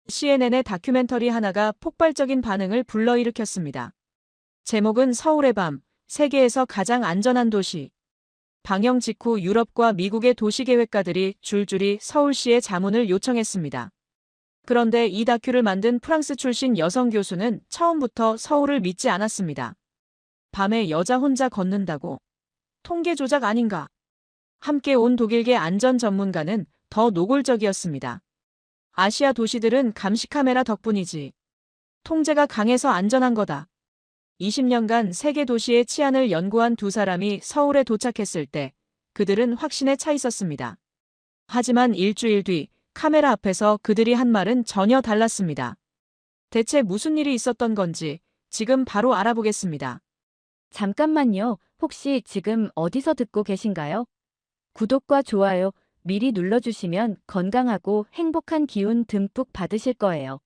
CNN의 다큐멘터리 하나가 폭발적인 반응을 불러일으켰습니다. 제목은 서울의 밤, 세계에서 가장 안전한 도시. 방영 직후 유럽과 미국의 도시계획가들이 줄줄이 서울시에 자문을 요청했습니다. 그런데 이 다큐를 만든 프랑스 출신 여성 교수는 처음부터 서울을 믿지 않았습니다. 밤에 여자 혼자 걷는다고? 통계 조작 아닌가? 함께 온 독일계 안전 전문가는 더 노골적이었습니다. 아시아 도시들은 감시 카메라 덕분이지. 통제가 강해서 안전한 거다. 20년간 세계 도시의 치안을 연구한 두 사람이 서울에 도착했을 때 그들은 확신에 차 있었습니다. 하지만 일주일 뒤 카메라 앞에서 그들이 한 말은 전혀 달랐습니다. 대체 무슨 일이 있었던 건지 지금 바로 알아보겠습니다. 잠깐만요. 혹시 지금 어디서 듣고 계신가요? 구독과 좋아요 미리 눌러주시면 건강하고 행복한 기운 듬뿍 받으실 거예요.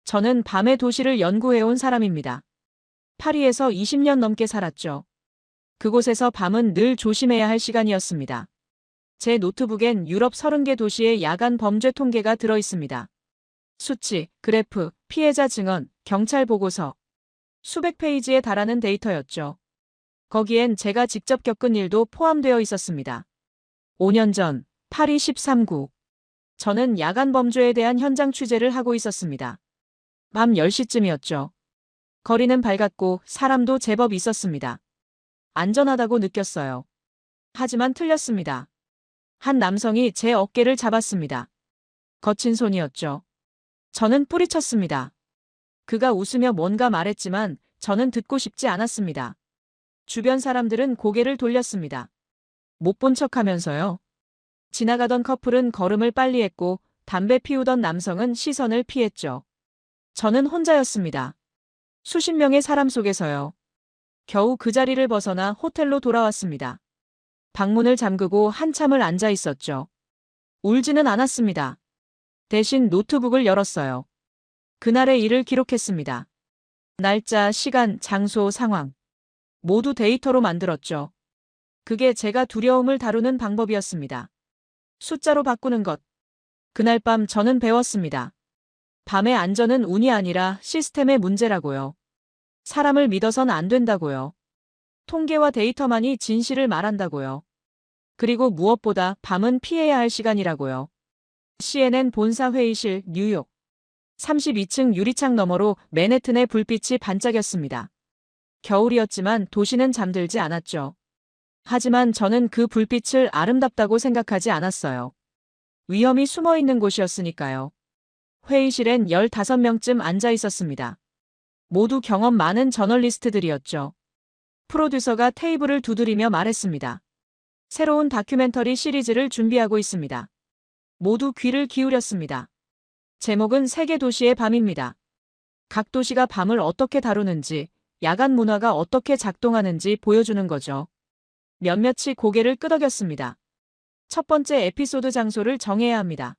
저는 밤의 도시를 연구해온 사람입니다. 파리에서 20년 넘게 살았죠. 그곳에서 밤은 늘 조심해야 할 시간이었습니다. 제 노트북엔 유럽 30개 도시의 야간 범죄 통계가 들어 있습니다. 수치, 그래프, 피해자 증언, 경찰 보고서. 수백 페이지에 달하는 데이터였죠. 거기엔 제가 직접 겪은 일도 포함되어 있었습니다. 5년 전, 파리 13구. 저는 야간 범죄에 대한 현장 취재를 하고 있었습니다. 밤 10시쯤이었죠. 거리는 밝았고 사람도 제법 있었습니다. 안전하다고 느꼈어요. 하지만 틀렸습니다. 한 남성이 제 어깨를 잡았습니다. 거친 손이었죠. 저는 뿌리쳤습니다. 그가 웃으며 뭔가 말했지만 저는 듣고 싶지 않았습니다. 주변 사람들은 고개를 돌렸습니다. 못 본 척하면서요. 지나가던 커플은 걸음을 빨리 했고 담배 피우던 남성은 시선을 피했죠. 저는 혼자였습니다. 수십 명의 사람 속에서요. 겨우 그 자리를 벗어나 호텔로 돌아왔습니다. 방문을 잠그고 한참을 앉아 있었죠. 울지는 않았습니다. 대신 노트북을 열었어요. 그날의 일을 기록했습니다. 날짜, 시간, 장소, 상황. 모두 데이터로 만들었죠. 그게 제가 두려움을 다루는 방법이었습니다. 숫자로 바꾸는 것. 그날 밤 저는 배웠습니다. 밤의 안전은 운이 아니라 시스템의 문제라고요. 사람을 믿어선 안 된다고요. 통계와 데이터만이 진실을 말한다고요. 그리고 무엇보다 밤은 피해야 할 시간이라고요. CNN 본사 회의실 뉴욕. 32층 유리창 너머로 맨해튼의 불빛이 반짝였습니다. 겨울이었지만 도시는 잠들지 않았죠. 하지만 저는 그 불빛을 아름답다고 생각하지 않았어요. 위험이 숨어 있는 곳이었으니까요. 회의실엔 15명쯤 앉아 있었습니다. 모두 경험 많은 저널리스트들이었죠. 프로듀서가 테이블을 두드리며 말했습니다. 새로운 다큐멘터리 시리즈를 준비하고 있습니다. 모두 귀를 기울였습니다. 제목은 세계 도시의 밤입니다. 각 도시가 밤을 어떻게 다루는지, 야간 문화가 어떻게 작동하는지 보여주는 거죠. 몇몇이 고개를 끄덕였습니다. 첫 번째 에피소드 장소를 정해야 합니다.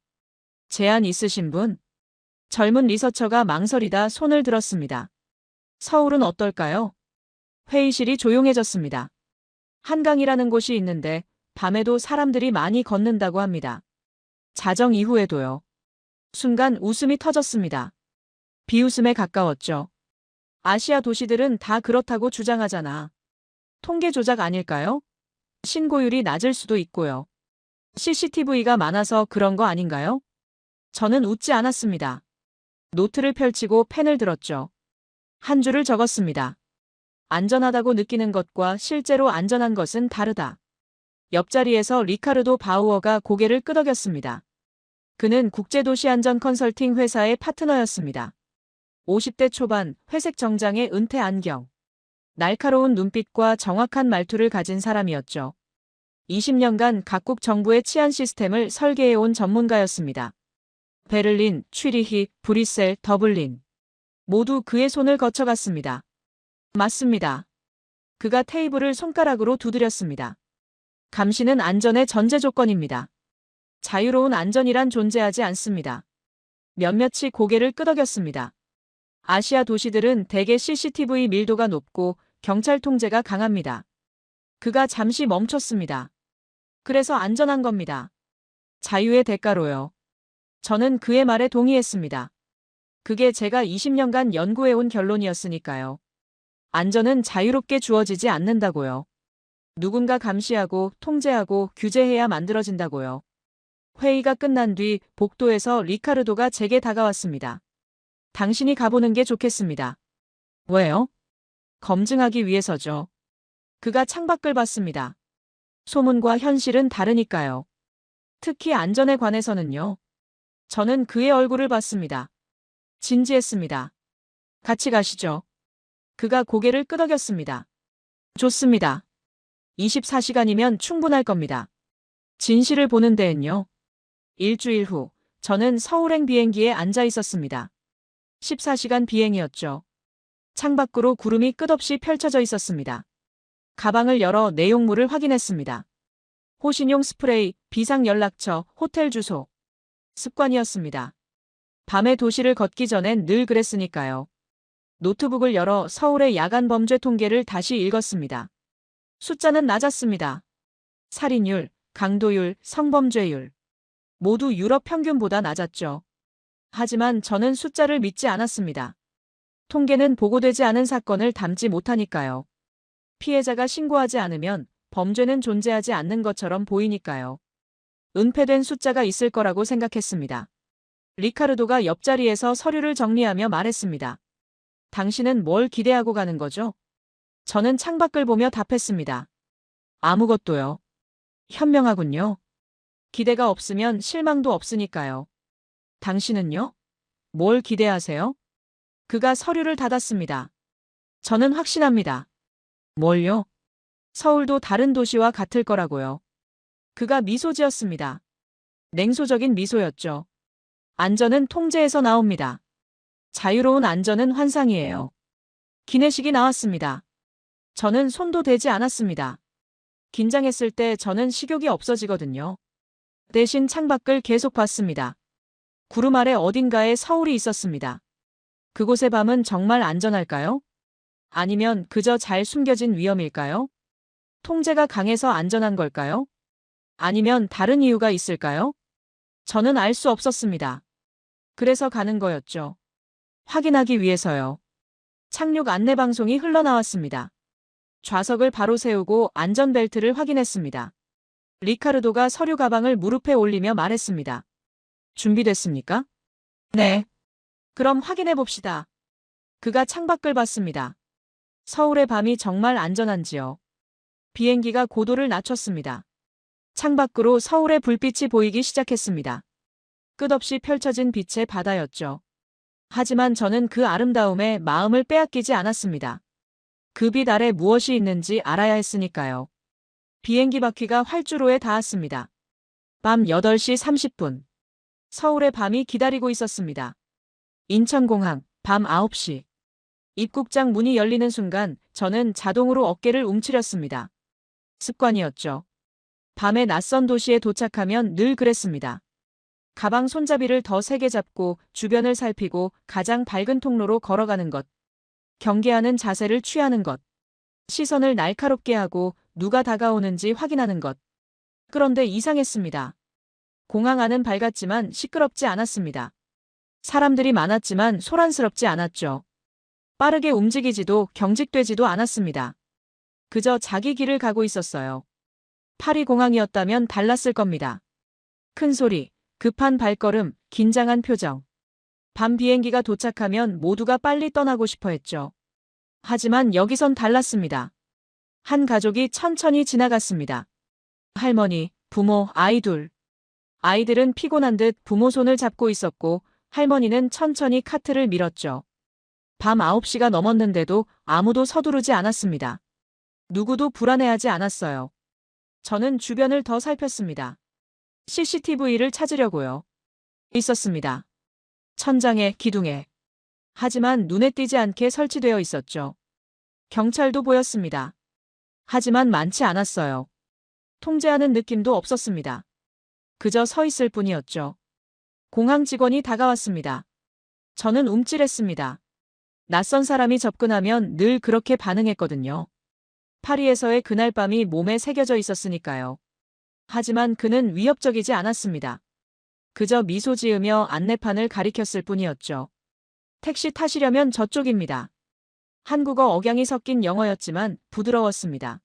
제안 있으신 분? 젊은 리서처가 망설이다 손을 들었습니다. 서울은 어떨까요? 회의실이 조용해졌습니다. 한강이라는 곳이 있는데 밤에도 사람들이 많이 걷는다고 합니다. 자정 이후에도요. 순간 웃음이 터졌습니다. 비웃음에 가까웠죠. 아시아 도시들은 다 그렇다고 주장하잖아. 통계 조작 아닐까요? 신고율이 낮을 수도 있고요. CCTV가 많아서 그런 거 아닌가요? 저는 웃지 않았습니다. 노트를 펼치고 펜을 들었죠. 한 줄을 적었습니다. 안전하다고 느끼는 것과 실제로 안전한 것은 다르다. 옆자리에서 리카르도 바우어가 고개를 끄덕였습니다. 그는 국제도시안전 컨설팅 회사의 파트너였습니다. 50대 초반, 회색 정장에 은퇴 안경. 날카로운 눈빛과 정확한 말투를 가진 사람이었죠. 20년간 각국 정부의 치안 시스템을 설계해온 전문가였습니다. 베를린, 취리히, 브뤼셀, 더블린. 모두 그의 손을 거쳐갔습니다. 맞습니다. 그가 테이블을 손가락으로 두드렸습니다. 감시는 안전의 전제 조건입니다. 자유로운 안전이란 존재하지 않습니다. 몇몇이 고개를 끄덕였습니다. 아시아 도시들은 대개 CCTV 밀도가 높고 경찰 통제가 강합니다. 그가 잠시 멈췄습니다. 그래서 안전한 겁니다. 자유의 대가로요. 저는 그의 말에 동의했습니다. 그게 제가 20년간 연구해온 결론이었으니까요. 안전은 자유롭게 주어지지 않는다고요. 누군가 감시하고 통제하고 규제해야 만들어진다고요. 회의가 끝난 뒤 복도에서 리카르도가 제게 다가왔습니다. 당신이 가보는 게 좋겠습니다. 왜요? 검증하기 위해서죠. 그가 창밖을 봤습니다. 소문과 현실은 다르니까요. 특히 안전에 관해서는요. 저는 그의 얼굴을 봤습니다. 진지했습니다. 같이 가시죠. 그가 고개를 끄덕였습니다. 좋습니다. 24시간이면 충분할 겁니다. 진실을 보는 데엔요. 일주일 후, 저는 서울행 비행기에 앉아 있었습니다. 14시간 비행이었죠. 창밖으로 구름이 끝없이 펼쳐져 있었습니다. 가방을 열어 내용물을 확인했습니다. 호신용 스프레이, 비상연락처, 호텔 주소. 습관이었습니다. 밤에 도시를 걷기 전엔 늘 그랬으니까요. 노트북을 열어 서울의 야간 범죄 통계를 다시 읽었습니다. 숫자는 낮았습니다. 살인율, 강도율, 성범죄율. 모두 유럽 평균보다 낮았죠. 하지만 저는 숫자를 믿지 않았습니다. 통계는 보고되지 않은 사건을 담지 못하니까요. 피해자가 신고하지 않으면 범죄는 존재하지 않는 것처럼 보이니까요. 은폐된 숫자가 있을 거라고 생각했습니다. 리카르도가 옆자리에서 서류를 정리하며 말했습니다. 당신은 뭘 기대하고 가는 거죠? 저는 창밖을 보며 답했습니다. 아무것도요. 현명하군요. 기대가 없으면 실망도 없으니까요. 당신은요? 뭘 기대하세요? 그가 서류를 닫았습니다. 저는 확신합니다. 뭘요? 서울도 다른 도시와 같을 거라고요. 그가 미소 지었습니다. 냉소적인 미소였죠. 안전은 통제에서 나옵니다. 자유로운 안전은 환상이에요. 기내식이 나왔습니다. 저는 손도 대지 않았습니다. 긴장했을 때 저는 식욕이 없어지거든요. 대신 창밖을 계속 봤습니다. 구름 아래 어딘가에 서울이 있었습니다. 그곳의 밤은 정말 안전할까요? 아니면 그저 잘 숨겨진 위험일까요? 통제가 강해서 안전한 걸까요? 아니면 다른 이유가 있을까요? 저는 알 수 없었습니다. 그래서 가는 거였죠. 확인하기 위해서요. 착륙 안내 방송이 흘러나왔습니다. 좌석을 바로 세우고 안전벨트를 확인했습니다. 리카르도가 서류 가방을 무릎에 올리며 말했습니다. 준비됐습니까? 네. 그럼 확인해 봅시다. 그가 창밖을 봤습니다. 서울의 밤이 정말 안전한지요. 비행기가 고도를 낮췄습니다. 창밖으로 서울의 불빛이 보이기 시작했습니다. 끝없이 펼쳐진 빛의 바다였죠. 하지만 저는 그 아름다움에 마음을 빼앗기지 않았습니다. 그 빛 아래 무엇이 있는지 알아야 했으니까요. 비행기 바퀴가 활주로에 닿았습니다. 밤 8시 30분. 서울의 밤이 기다리고 있었습니다. 인천공항, 밤 9시. 입국장 문이 열리는 순간 저는 자동으로 어깨를 움츠렸습니다. 습관이었죠. 밤에 낯선 도시에 도착하면 늘 그랬습니다. 가방 손잡이를 더 세게 잡고 주변을 살피고 가장 밝은 통로로 걸어가는 것. 경계하는 자세를 취하는 것. 시선을 날카롭게 하고 누가 다가오는지 확인하는 것. 그런데 이상했습니다. 공항 안은 밝았지만 시끄럽지 않았습니다. 사람들이 많았지만 소란스럽지 않았죠. 빠르게 움직이지도 경직되지도 않았습니다. 그저 자기 길을 가고 있었어요. 파리 공항이었다면 달랐을 겁니다. 큰 소리, 급한 발걸음, 긴장한 표정. 밤 비행기가 도착하면 모두가 빨리 떠나고 싶어 했죠. 하지만 여기선 달랐습니다. 한 가족이 천천히 지나갔습니다. 할머니, 부모, 아이 둘. 아이들은 피곤한 듯 부모 손을 잡고 있었고 할머니는 천천히 카트를 밀었죠. 밤 9시가 넘었는데도 아무도 서두르지 않았습니다. 누구도 불안해하지 않았어요. 저는 주변을 더 살폈습니다. CCTV를 찾으려고요. 있었습니다. 천장에, 기둥에. 하지만 눈에 띄지 않게 설치되어 있었죠. 경찰도 보였습니다. 하지만 많지 않았어요. 통제하는 느낌도 없었습니다. 그저 서 있을 뿐이었죠. 공항 직원이 다가왔습니다. 저는 움찔했습니다. 낯선 사람이 접근하면 늘 그렇게 반응했거든요. 파리에서의 그날 밤이 몸에 새겨져 있었으니까요. 하지만 그는 위협적이지 않았습니다. 그저 미소 지으며 안내판을 가리켰을 뿐이었죠. 택시 타시려면 저쪽입니다. 한국어 억양이 섞인 영어였지만 부드러웠습니다.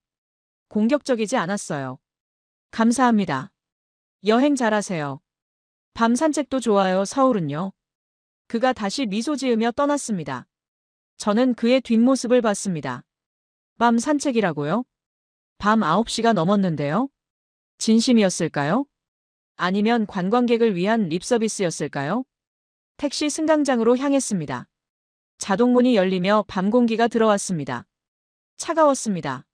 공격적이지 않았어요. 감사합니다. 여행 잘하세요. 밤 산책도 좋아요. 서울은요? 그가 다시 미소 지으며 떠났습니다. 저는 그의 뒷모습을 봤습니다. 밤 산책이라고요? 밤 9시가 넘었는데요? 진심이었을까요? 아니면 관광객을 위한 립서비스였을까요? 택시 승강장으로 향했습니다. 자동문이 열리며 밤 공기가 들어왔습니다. 차가웠습니다.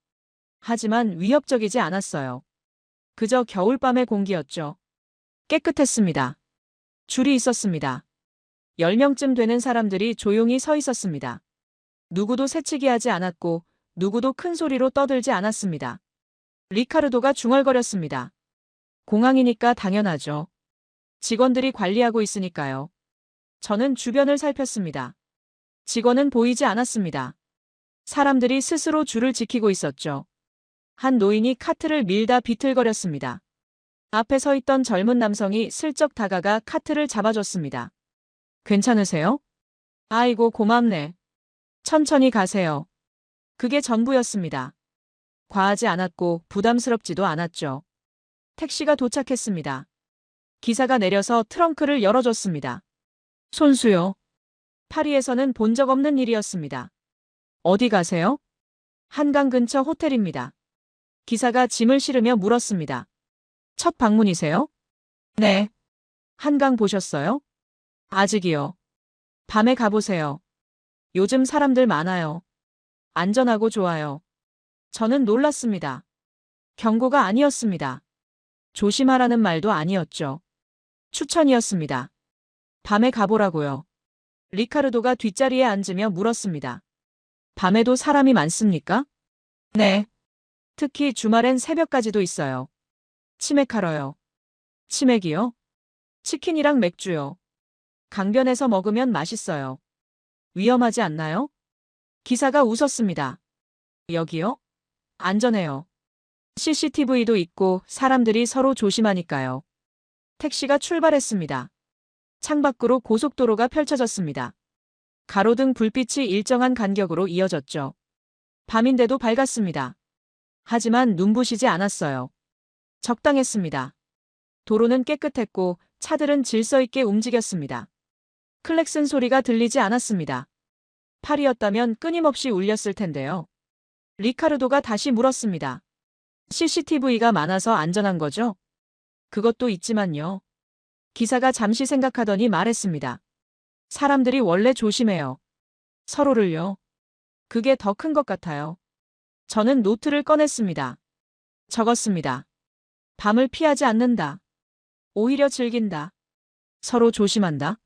하지만 위협적이지 않았어요. 그저 겨울밤의 공기였죠. 깨끗했습니다. 줄이 있었습니다. 10명쯤 되는 사람들이 조용히 서 있었습니다. 누구도 새치기 하지 않았고 누구도 큰 소리로 떠들지 않았습니다. 리카르도가 중얼거렸습니다. 공항이니까 당연하죠. 직원들이 관리하고 있으니까요. 저는 주변을 살폈습니다. 직원은 보이지 않았습니다. 사람들이 스스로 줄을 지키고 있었죠. 한 노인이 카트를 밀다 비틀거렸습니다. 앞에 서 있던 젊은 남성이 슬쩍 다가가 카트를 잡아줬습니다. 괜찮으세요? 아이고 고맙네. 천천히 가세요. 그게 전부였습니다. 과하지 않았고 부담스럽지도 않았죠. 택시가 도착했습니다. 기사가 내려서 트렁크를 열어줬습니다. 손수요. 파리에서는 본 적 없는 일이었습니다. 어디 가세요? 한강 근처 호텔입니다. 기사가 짐을 실으며 물었습니다. 첫 방문이세요? 네. 한강 보셨어요? 아직이요. 밤에 가보세요. 요즘 사람들 많아요. 안전하고 좋아요. 저는 놀랐습니다. 경고가 아니었습니다. 조심하라는 말도 아니었죠. 추천이었습니다. 밤에 가보라고요. 리카르도가 뒷자리에 앉으며 물었습니다. 밤에도 사람이 많습니까? 네. 특히 주말엔 새벽까지도 있어요. 치맥하러요. 치맥이요? 치킨이랑 맥주요. 강변에서 먹으면 맛있어요. 위험하지 않나요? 기사가 웃었습니다. 여기요? 안전해요. CCTV도 있고 사람들이 서로 조심하니까요. 택시가 출발했습니다. 창밖으로 고속도로가 펼쳐졌습니다. 가로등 불빛이 일정한 간격으로 이어졌죠. 밤인데도 밝았습니다. 하지만 눈부시지 않았어요. 적당했습니다. 도로는 깨끗했고 차들은 질서 있게 움직였습니다. 클렉슨 소리가 들리지 않았습니다. 파리였다면 끊임없이 울렸을 텐데요. 리카르도가 다시 물었습니다. CCTV가 많아서 안전한 거죠? 그것도 있지만요. 기사가 잠시 생각하더니 말했습니다. 사람들이 원래 조심해요. 서로를요. 그게 더 큰 것 같아요. 저는 노트를 꺼냈습니다. 적었습니다. 밤을 피하지 않는다. 오히려 즐긴다. 서로 조심한다.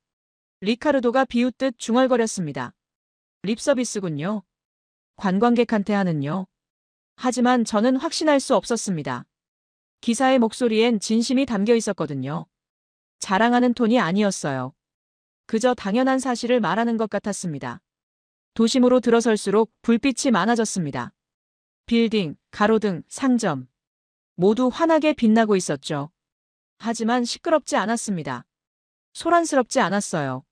리카르도가 비웃듯 중얼거렸습니다. 립서비스군요. 관광객한테 하는요. 하지만 저는 확신할 수 없었습니다. 기사의 목소리엔 진심이 담겨 있었거든요. 자랑하는 톤이 아니었어요. 그저 당연한 사실을 말하는 것 같았습니다. 도심으로 들어설수록 불빛이 많아졌습니다. 빌딩, 가로등, 상점. 모두 환하게 빛나고 있었죠. 하지만 시끄럽지 않았습니다. 소란스럽지 않았어요.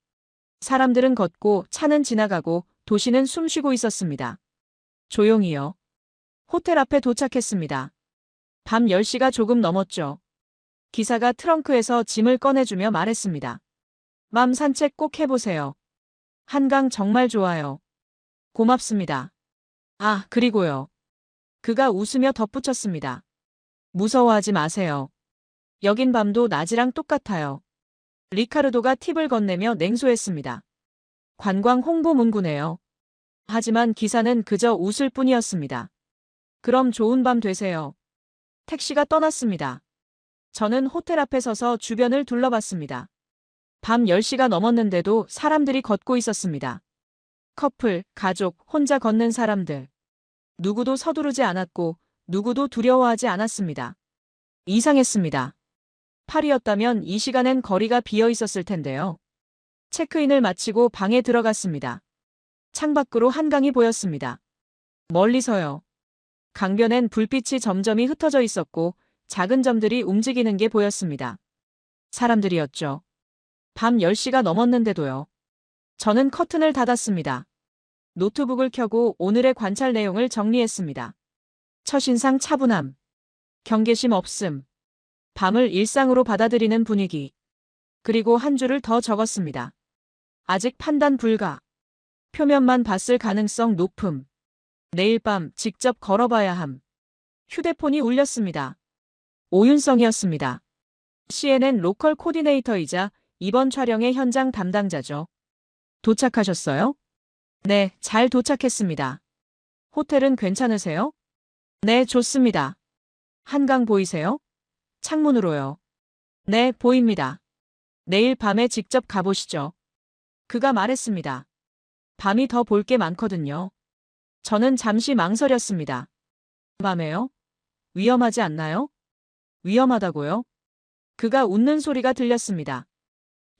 사람들은 걷고 차는 지나가고 도시는 숨쉬고 있었습니다. 조용히요. 호텔 앞에 도착했습니다. 밤 10시가 조금 넘었죠. 기사가 트렁크에서 짐을 꺼내주며 말했습니다. 밤 산책 꼭 해보세요. 한강 정말 좋아요. 고맙습니다. 아, 그리고요. 그가 웃으며 덧붙였습니다. 무서워하지 마세요. 여긴 밤도 낮이랑 똑같아요. 리카르도가 팁을 건네며 냉소했습니다. 관광 홍보 문구네요. 하지만 기사는 그저 웃을 뿐이었습니다. 그럼 좋은 밤 되세요. 택시가 떠났습니다. 저는 호텔 앞에 서서 주변을 둘러봤습니다. 밤 10시가 넘었는데도 사람들이 걷고 있었습니다. 커플, 가족, 혼자 걷는 사람들. 누구도 서두르지 않았고 누구도 두려워하지 않았습니다. 이상했습니다. 파리였다면 이 시간엔 거리가 비어 있었을 텐데요. 체크인을 마치고 방에 들어갔습니다. 창밖으로 한강이 보였습니다. 멀리서요. 강변엔 불빛이 점점이 흩어져 있었고 작은 점들이 움직이는 게 보였습니다. 사람들이었죠. 밤 10시가 넘었는데도요. 저는 커튼을 닫았습니다. 노트북을 켜고 오늘의 관찰 내용을 정리했습니다. 첫인상 차분함, 경계심 없음, 밤을 일상으로 받아들이는 분위기. 그리고 한 줄을 더 적었습니다. 아직 판단 불가. 표면만 봤을 가능성 높음. 내일 밤 직접 걸어봐야 함. 휴대폰이 울렸습니다. 오윤성이었습니다. CNN 로컬 코디네이터이자 이번 촬영의 현장 담당자죠. 도착하셨어요? 네, 잘 도착했습니다. 호텔은 괜찮으세요? 네, 좋습니다. 한강 보이세요? 창문으로요. 네, 보입니다. 내일 밤에 직접 가보시죠. 그가 말했습니다. 밤이 더 볼 게 많거든요. 저는 잠시 망설였습니다. 밤에요? 위험하지 않나요? 위험하다고요? 그가 웃는 소리가 들렸습니다.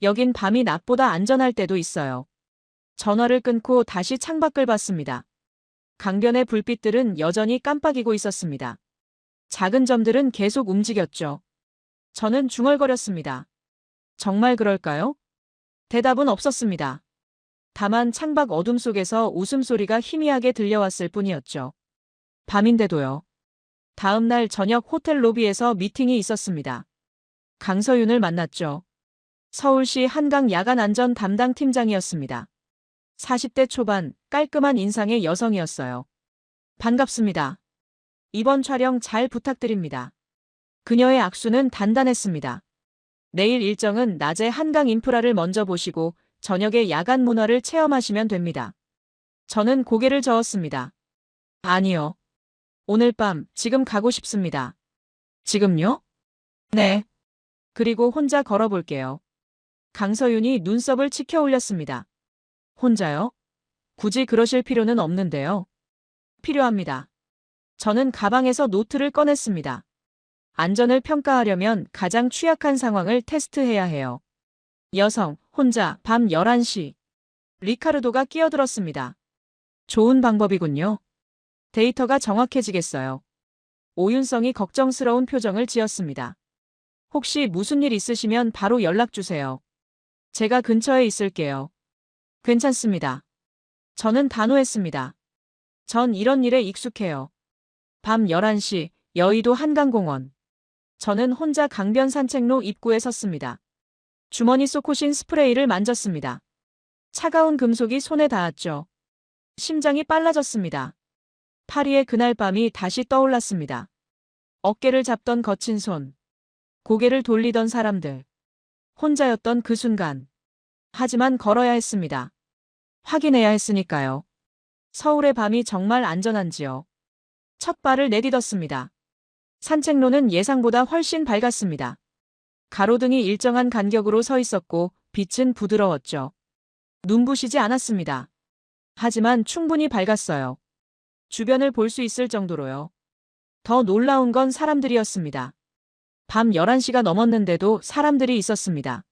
여긴 밤이 낮보다 안전할 때도 있어요. 전화를 끊고 다시 창밖을 봤습니다. 강변의 불빛들은 여전히 깜빡이고 있었습니다. 작은 점들은 계속 움직였죠. 저는 중얼거렸습니다. 정말 그럴까요? 대답은 없었습니다. 다만 창밖 어둠 속에서 웃음소리가 희미하게 들려왔을 뿐이었죠. 밤인데도요. 다음 날 저녁 호텔 로비에서 미팅이 있었습니다. 강서윤을 만났죠. 서울시 한강 야간 안전 담당 팀장이었습니다. 40대 초반 깔끔한 인상의 여성이었어요. 반갑습니다. 이번 촬영 잘 부탁드립니다. 그녀의 악수는 단단했습니다. 내일 일정은 낮에 한강 인프라를 먼저 보시고 저녁에 야간 문화를 체험하시면 됩니다. 저는 고개를 저었습니다. 아니요. 오늘 밤 지금 가고 싶습니다. 지금요? 네. 그리고 혼자 걸어볼게요. 강서윤이 눈썹을 치켜 올렸습니다. 혼자요? 굳이 그러실 필요는 없는데요. 필요합니다. 저는 가방에서 노트를 꺼냈습니다. 안전을 평가하려면 가장 취약한 상황을 테스트해야 해요. 여성, 혼자, 밤 11시. 리카르도가 끼어들었습니다. 좋은 방법이군요. 데이터가 정확해지겠어요. 오윤성이 걱정스러운 표정을 지었습니다. 혹시 무슨 일 있으시면 바로 연락 주세요. 제가 근처에 있을게요. 괜찮습니다. 저는 단호했습니다. 전 이런 일에 익숙해요. 밤 11시, 여의도 한강공원. 저는 혼자 강변 산책로 입구에 섰습니다. 주머니 쏘코신 스프레이를 만졌습니다. 차가운 금속이 손에 닿았죠. 심장이 빨라졌습니다. 파리의 그날 밤이 다시 떠올랐습니다. 어깨를 잡던 거친 손. 고개를 돌리던 사람들. 혼자였던 그 순간. 하지만 걸어야 했습니다. 확인해야 했으니까요. 서울의 밤이 정말 안전한지요. 첫 발을 내딛었습니다. 산책로는 예상보다 훨씬 밝았습니다. 가로등이 일정한 간격으로 서 있었고 빛은 부드러웠죠. 눈부시지 않았습니다. 하지만 충분히 밝았어요. 주변을 볼 수 있을 정도로요. 더 놀라운 건 사람들이었습니다. 밤 11시가 넘었는데도 사람들이 있었습니다.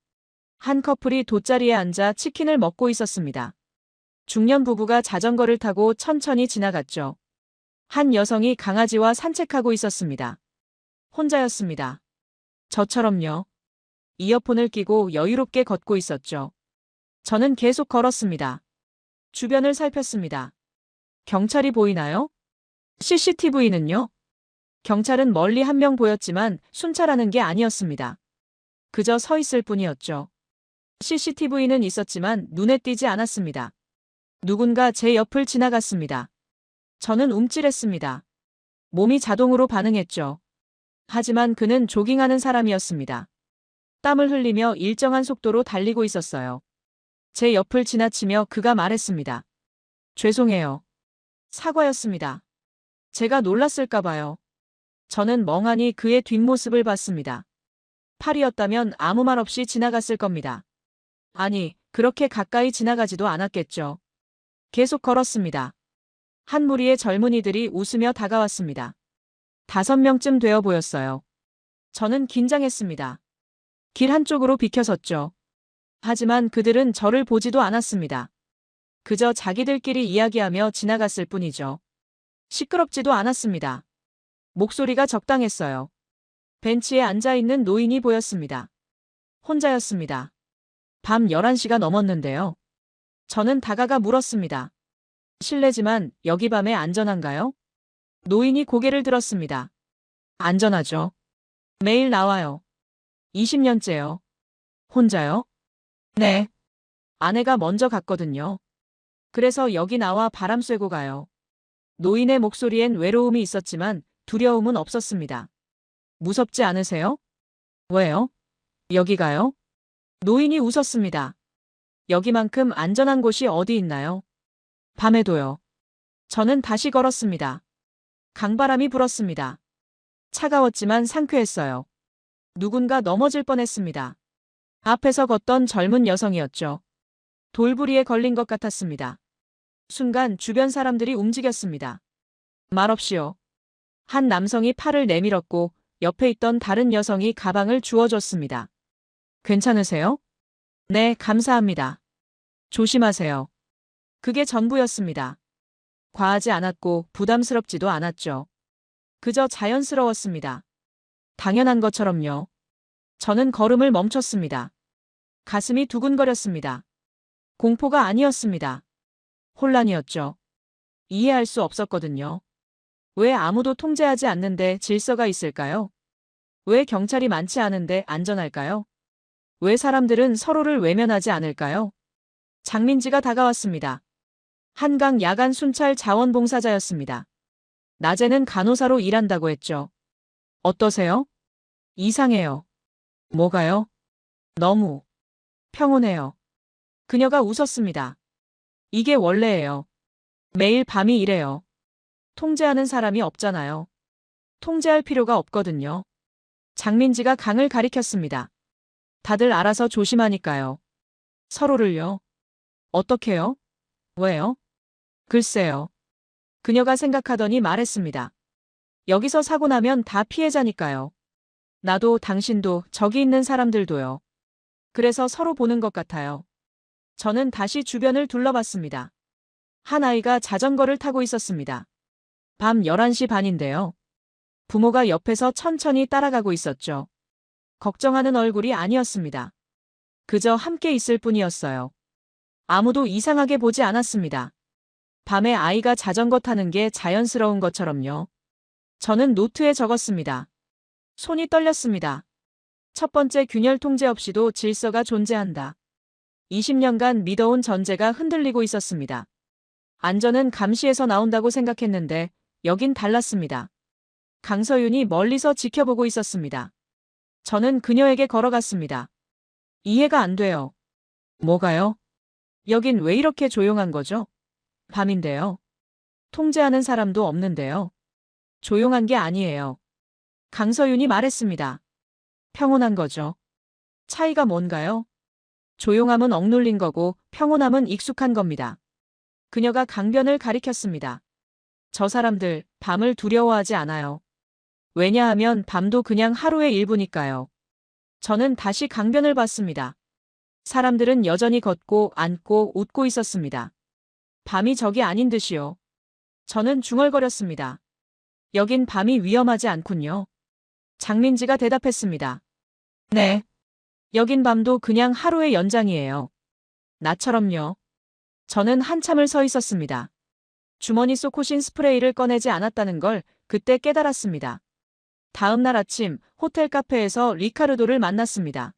한 커플이 돗자리에 앉아 치킨을 먹고 있었습니다. 중년 부부가 자전거를 타고 천천히 지나갔죠. 한 여성이 강아지와 산책하고 있었습니다. 혼자였습니다. 저처럼요. 이어폰을 끼고 여유롭게 걷고 있었죠. 저는 계속 걸었습니다. 주변을 살폈습니다. 경찰이 보이나요? CCTV는요? 경찰은 멀리 한 명 보였지만 순찰하는 게 아니었습니다. 그저 서 있을 뿐이었죠. CCTV는 있었지만 눈에 띄지 않았습니다. 누군가 제 옆을 지나갔습니다. 저는 움찔했습니다. 몸이 자동으로 반응했죠. 하지만 그는 조깅하는 사람이었습니다. 땀을 흘리며 일정한 속도로 달리고 있었어요. 제 옆을 지나치며 그가 말했습니다. 죄송해요. 사과였습니다. 제가 놀랐을까 봐요. 저는 멍하니 그의 뒷모습을 봤습니다. 팔이었다면 아무 말 없이 지나갔을 겁니다. 아니, 그렇게 가까이 지나가지도 않았겠죠. 계속 걸었습니다. 한 무리의 젊은이들이 웃으며 다가왔습니다. 5명쯤 되어 보였어요. 저는 긴장했습니다. 길 한쪽으로 비켜섰죠. 하지만 그들은 저를 보지도 않았습니다. 그저 자기들끼리 이야기하며 지나갔을 뿐이죠. 시끄럽지도 않았습니다. 목소리가 적당했어요. 벤치에 앉아있는 노인이 보였습니다. 혼자였습니다. 밤 11시가 넘었는데요. 저는 다가가 물었습니다. 실례지만 여기 밤에 안전한가요? 노인이 고개를 들었습니다. 안전하죠. 매일 나와요. 20년째요. 혼자요? 네. 아내가 먼저 갔거든요. 그래서 여기 나와 바람 쐬고 가요. 노인의 목소리엔 외로움이 있었지만 두려움은 없었습니다. 무섭지 않으세요? 왜요? 여기가요? 노인이 웃었습니다. 여기만큼 안전한 곳이 어디 있나요? 밤에도요. 저는 다시 걸었습니다. 강바람이 불었습니다. 차가웠지만 상쾌했어요. 누군가 넘어질 뻔했습니다. 앞에서 걷던 젊은 여성이었죠. 돌부리에 걸린 것 같았습니다. 순간 주변 사람들이 움직였습니다. 말없이요. 한 남성이 팔을 내밀었고 옆에 있던 다른 여성이 가방을 주워줬습니다. 괜찮으세요? 네, 감사합니다. 조심하세요. 그게 전부였습니다. 과하지 않았고 부담스럽지도 않았죠. 그저 자연스러웠습니다. 당연한 것처럼요. 저는 걸음을 멈췄습니다. 가슴이 두근거렸습니다. 공포가 아니었습니다. 혼란이었죠. 이해할 수 없었거든요. 왜 아무도 통제하지 않는데 질서가 있을까요? 왜 경찰이 많지 않은데 안전할까요? 왜 사람들은 서로를 외면하지 않을까요? 장민지가 다가왔습니다. 한강 야간 순찰 자원봉사자였습니다. 낮에는 간호사로 일한다고 했죠. 어떠세요? 이상해요. 뭐가요? 너무 평온해요. 그녀가 웃었습니다. 이게 원래예요. 매일 밤이 이래요. 통제하는 사람이 없잖아요. 통제할 필요가 없거든요. 장민지가 강을 가리켰습니다. 다들 알아서 조심하니까요. 서로를요. 어떻게요? 왜요? 글쎄요. 그녀가 생각하더니 말했습니다. 여기서 사고 나면 다 피해자니까요. 나도 당신도 저기 있는 사람들도요. 그래서 서로 보는 것 같아요. 저는 다시 주변을 둘러봤습니다. 한 아이가 자전거를 타고 있었습니다. 밤 11시 반인데요. 부모가 옆에서 천천히 따라가고 있었죠. 걱정하는 얼굴이 아니었습니다. 그저 함께 있을 뿐이었어요. 아무도 이상하게 보지 않았습니다. 밤에 아이가 자전거 타는 게 자연스러운 것처럼요. 저는 노트에 적었습니다. 손이 떨렸습니다. 첫 번째 균열 통제 없이도 질서가 존재한다. 20년간 믿어온 전제가 흔들리고 있었습니다. 안전은 감시에서 나온다고 생각했는데 여긴 달랐습니다. 강서윤이 멀리서 지켜보고 있었습니다. 저는 그녀에게 걸어갔습니다. 이해가 안 돼요. 뭐가요? 여긴 왜 이렇게 조용한 거죠? 밤인데요. 통제하는 사람도 없는데요. 조용한 게 아니에요. 강서윤이 말했습니다. 평온한 거죠. 차이가 뭔가요? 조용함은 억눌린 거고 평온함은 익숙한 겁니다. 그녀가 강변을 가리켰습니다. 저 사람들 밤을 두려워하지 않아요. 왜냐하면 밤도 그냥 하루의 일부니까요. 저는 다시 강변을 봤습니다. 사람들은 여전히 걷고 앉고 웃고 있었습니다. 밤이 적이 아닌 듯이요. 저는 중얼거렸습니다. 여긴 밤이 위험하지 않군요. 장민지가 대답했습니다. 네. 여긴 밤도 그냥 하루의 연장이에요. 나처럼요. 저는 한참을 서 있었습니다. 주머니 속 호신 스프레이를 꺼내지 않았다는 걸 그때 깨달았습니다. 다음 날 아침 호텔 카페에서 리카르도를 만났습니다.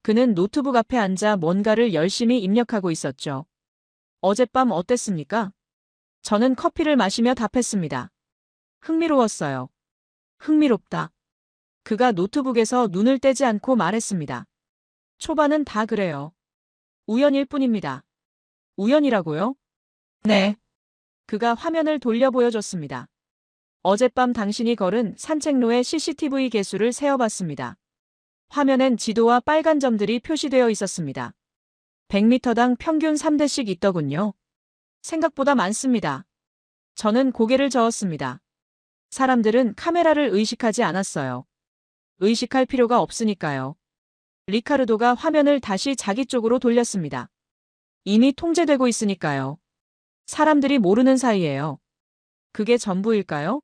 그는 노트북 앞에 앉아 뭔가를 열심히 입력하고 있었죠. 어젯밤 어땠습니까? 저는 커피를 마시며 답했습니다. 흥미로웠어요. 흥미롭다. 그가 노트북에서 눈을 떼지 않고 말했습니다. 초반은 다 그래요. 우연일 뿐입니다. 우연이라고요? 네. 그가 화면을 돌려 보여줬습니다. 어젯밤 당신이 걸은 산책로의 CCTV 개수를 세어봤습니다. 화면엔 지도와 빨간 점들이 표시되어 있었습니다. 100m당 평균 3대씩 있더군요. 생각보다 많습니다. 저는 고개를 저었습니다. 사람들은 카메라를 의식하지 않았어요. 의식할 필요가 없으니까요. 리카르도가 화면을 다시 자기 쪽으로 돌렸습니다. 이미 통제되고 있으니까요. 사람들이 모르는 사이에요. 그게 전부일까요?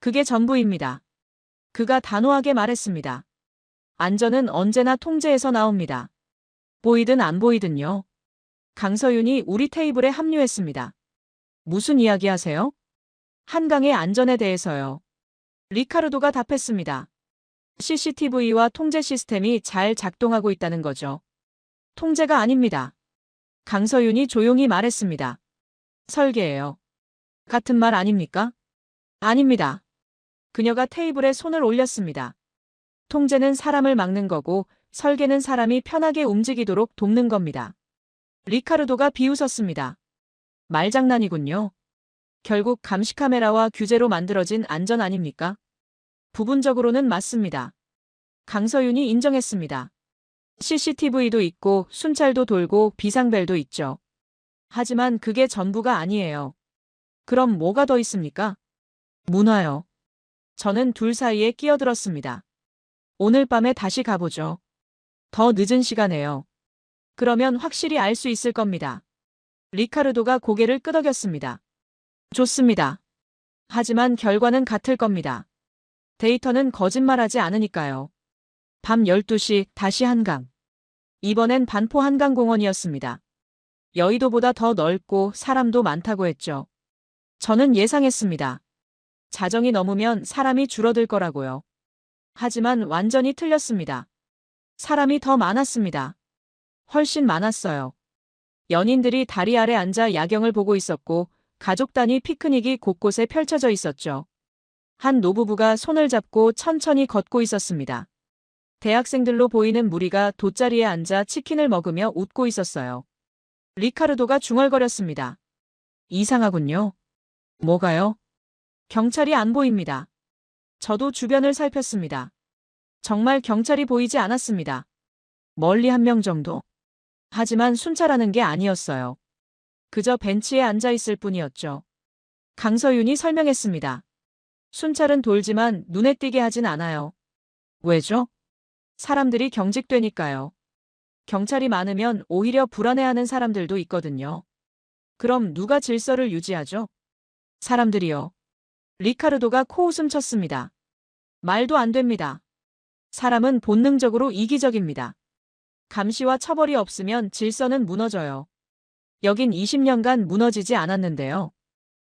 그게 전부입니다. 그가 단호하게 말했습니다. 안전은 언제나 통제에서 나옵니다. 보이든 안 보이든요. 강서윤이 우리 테이블에 합류했습니다. 무슨 이야기 하세요? 한강의 안전에 대해서요. 리카르도가 답했습니다. CCTV와 통제 시스템이 잘 작동하고 있다는 거죠. 통제가 아닙니다. 강서윤이 조용히 말했습니다. 설계예요. 같은 말 아닙니까? 아닙니다. 그녀가 테이블에 손을 올렸습니다. 통제는 사람을 막는 거고 설계는 사람이 편하게 움직이도록 돕는 겁니다. 리카르도가 비웃었습니다. 말장난이군요. 결국 감시 카메라와 규제로 만들어진 안전 아닙니까? 부분적으로는 맞습니다. 강서윤이 인정했습니다. CCTV도 있고 순찰도 돌고 비상벨도 있죠. 하지만 그게 전부가 아니에요. 그럼 뭐가 더 있습니까? 문화요. 저는 둘 사이에 끼어들었습니다. 오늘 밤에 다시 가보죠. 더 늦은 시간에요. 그러면 확실히 알 수 있을 겁니다. 리카르도가 고개를 끄덕였습니다. 좋습니다. 하지만 결과는 같을 겁니다. 데이터는 거짓말하지 않으니까요. 밤 12시 다시 한강. 이번엔 반포 한강공원이었습니다. 여의도보다 더 넓고 사람도 많다고 했죠. 저는 예상했습니다. 자정이 넘으면 사람이 줄어들 거라고요. 하지만 완전히 틀렸습니다. 사람이 더 많았습니다. 훨씬 많았어요. 연인들이 다리 아래 앉아 야경을 보고 있었고 가족 단위 피크닉이 곳곳에 펼쳐져 있었죠. 한 노부부가 손을 잡고 천천히 걷고 있었습니다. 대학생들로 보이는 무리가 돗자리에 앉아 치킨을 먹으며 웃고 있었어요. 리카르도가 중얼거렸습니다. 이상하군요. 뭐가요? 경찰이 안 보입니다. 저도 주변을 살폈습니다. 정말 경찰이 보이지 않았습니다. 멀리 한 명 정도. 하지만 순찰하는 게 아니었어요. 그저 벤치에 앉아 있을 뿐이었죠. 강서윤이 설명했습니다. 순찰은 돌지만 눈에 띄게 하진 않아요. 왜죠? 사람들이 경직되니까요. 경찰이 많으면 오히려 불안해하는 사람들도 있거든요. 그럼 누가 질서를 유지하죠? 사람들이요. 리카르도가 코웃음 쳤습니다. 말도 안 됩니다. 사람은 본능적으로 이기적입니다. 감시와 처벌이 없으면 질서는 무너져요. 여긴 20년간 무너지지 않았는데요.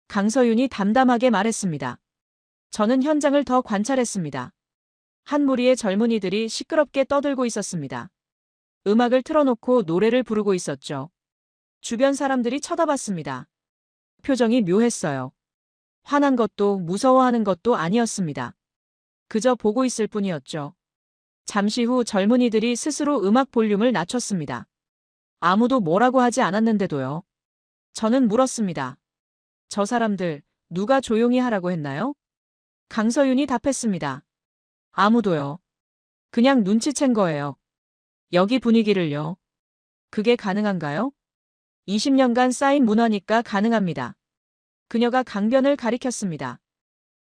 강서윤이 담담하게 말했습니다. 저는 현장을 더 관찰했습니다. 한 무리의 젊은이들이 시끄럽게 떠들고 있었습니다. 음악을 틀어놓고 노래를 부르고 있었죠. 주변 사람들이 쳐다봤습니다. 표정이 묘했어요. 화난 것도 무서워하는 것도 아니었습니다. 그저 보고 있을 뿐이었죠. 잠시 후 젊은이들이 스스로 음악 볼륨을 낮췄습니다. 아무도 뭐라고 하지 않았는데도요. 저는 물었습니다. 저 사람들 누가 조용히 하라고 했나요? 강서윤이 답했습니다. 아무도요. 그냥 눈치챈 거예요. 여기 분위기를요. 그게 가능한가요? 20년간 쌓인 문화니까 가능합니다. 그녀가 강변을 가리켰습니다.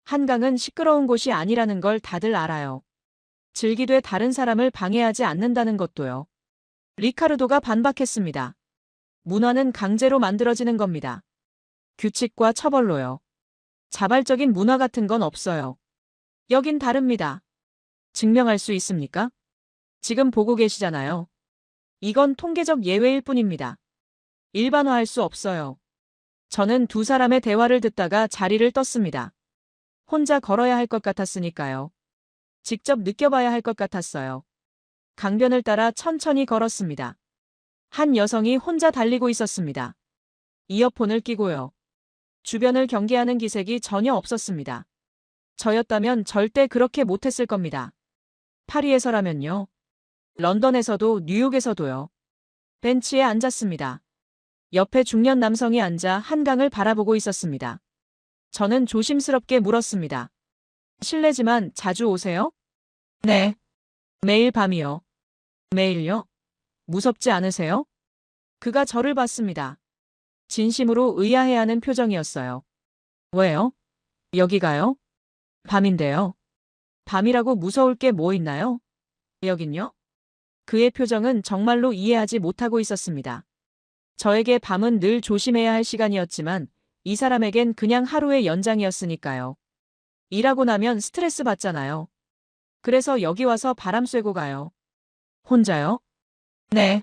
한강은 시끄러운 곳이 아니라는 걸 다들 알아요. 즐기되 다른 사람을 방해하지 않는다는 것도요. 리카르도가 반박했습니다. 문화는 강제로 만들어지는 겁니다. 규칙과 처벌로요. 자발적인 문화 같은 건 없어요. 여긴 다릅니다. 증명할 수 있습니까? 지금 보고 계시잖아요. 이건 통계적 예외일 뿐입니다. 일반화할 수 없어요. 저는 두 사람의 대화를 듣다가 자리를 떴습니다. 혼자 걸어야 할 것 같았으니까요. 직접 느껴봐야 할 것 같았어요. 강변을 따라 천천히 걸었습니다. 한 여성이 혼자 달리고 있었습니다. 이어폰을 끼고요. 주변을 경계하는 기색이 전혀 없었습니다. 저였다면 절대 그렇게 못했을 겁니다. 파리에서라면요. 런던에서도 뉴욕에서도요. 벤치에 앉았습니다. 옆에 중년 남성이 앉아 한강을 바라보고 있었습니다. 저는 조심스럽게 물었습니다. 실례지만 자주 오세요? 네. 매일 밤이요. 매일요? 무섭지 않으세요? 그가 저를 봤습니다. 진심으로 의아해하는 표정이었어요. 왜요? 여기가요? 밤인데요. 밤이라고 무서울 게 뭐 있나요? 여긴요? 그의 표정은 정말로 이해하지 못하고 있었습니다. 저에게 밤은 늘 조심해야 할 시간이었지만 이 사람에겐 그냥 하루의 연장이었으니까요. 일하고 나면 스트레스 받잖아요. 그래서 여기 와서 바람 쐬고 가요. 혼자요? 네.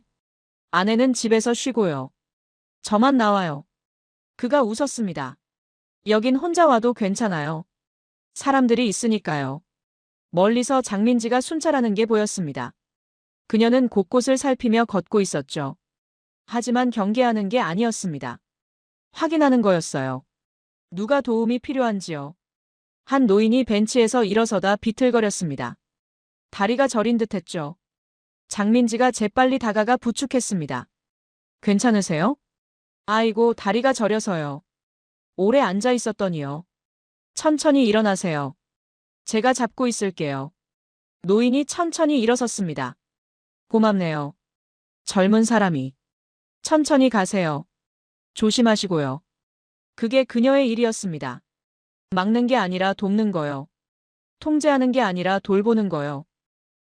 아내는 집에서 쉬고요. 저만 나와요. 그가 웃었습니다. 여긴 혼자 와도 괜찮아요. 사람들이 있으니까요. 멀리서 장민지가 순찰하는 게 보였습니다. 그녀는 곳곳을 살피며 걷고 있었죠. 하지만 경계하는 게 아니었습니다. 확인하는 거였어요. 누가 도움이 필요한지요. 한 노인이 벤치에서 일어서다 비틀거렸습니다. 다리가 저린 듯했죠. 장민지가 재빨리 다가가 부축했습니다. 괜찮으세요? 아이고, 다리가 저려서요. 오래 앉아 있었더니요. 천천히 일어나세요. 제가 잡고 있을게요. 노인이 천천히 일어섰습니다. 고맙네요. 젊은 사람이. 천천히 가세요. 조심하시고요. 그게 그녀의 일이었습니다. 막는 게 아니라 돕는 거요. 통제하는 게 아니라 돌보는 거요.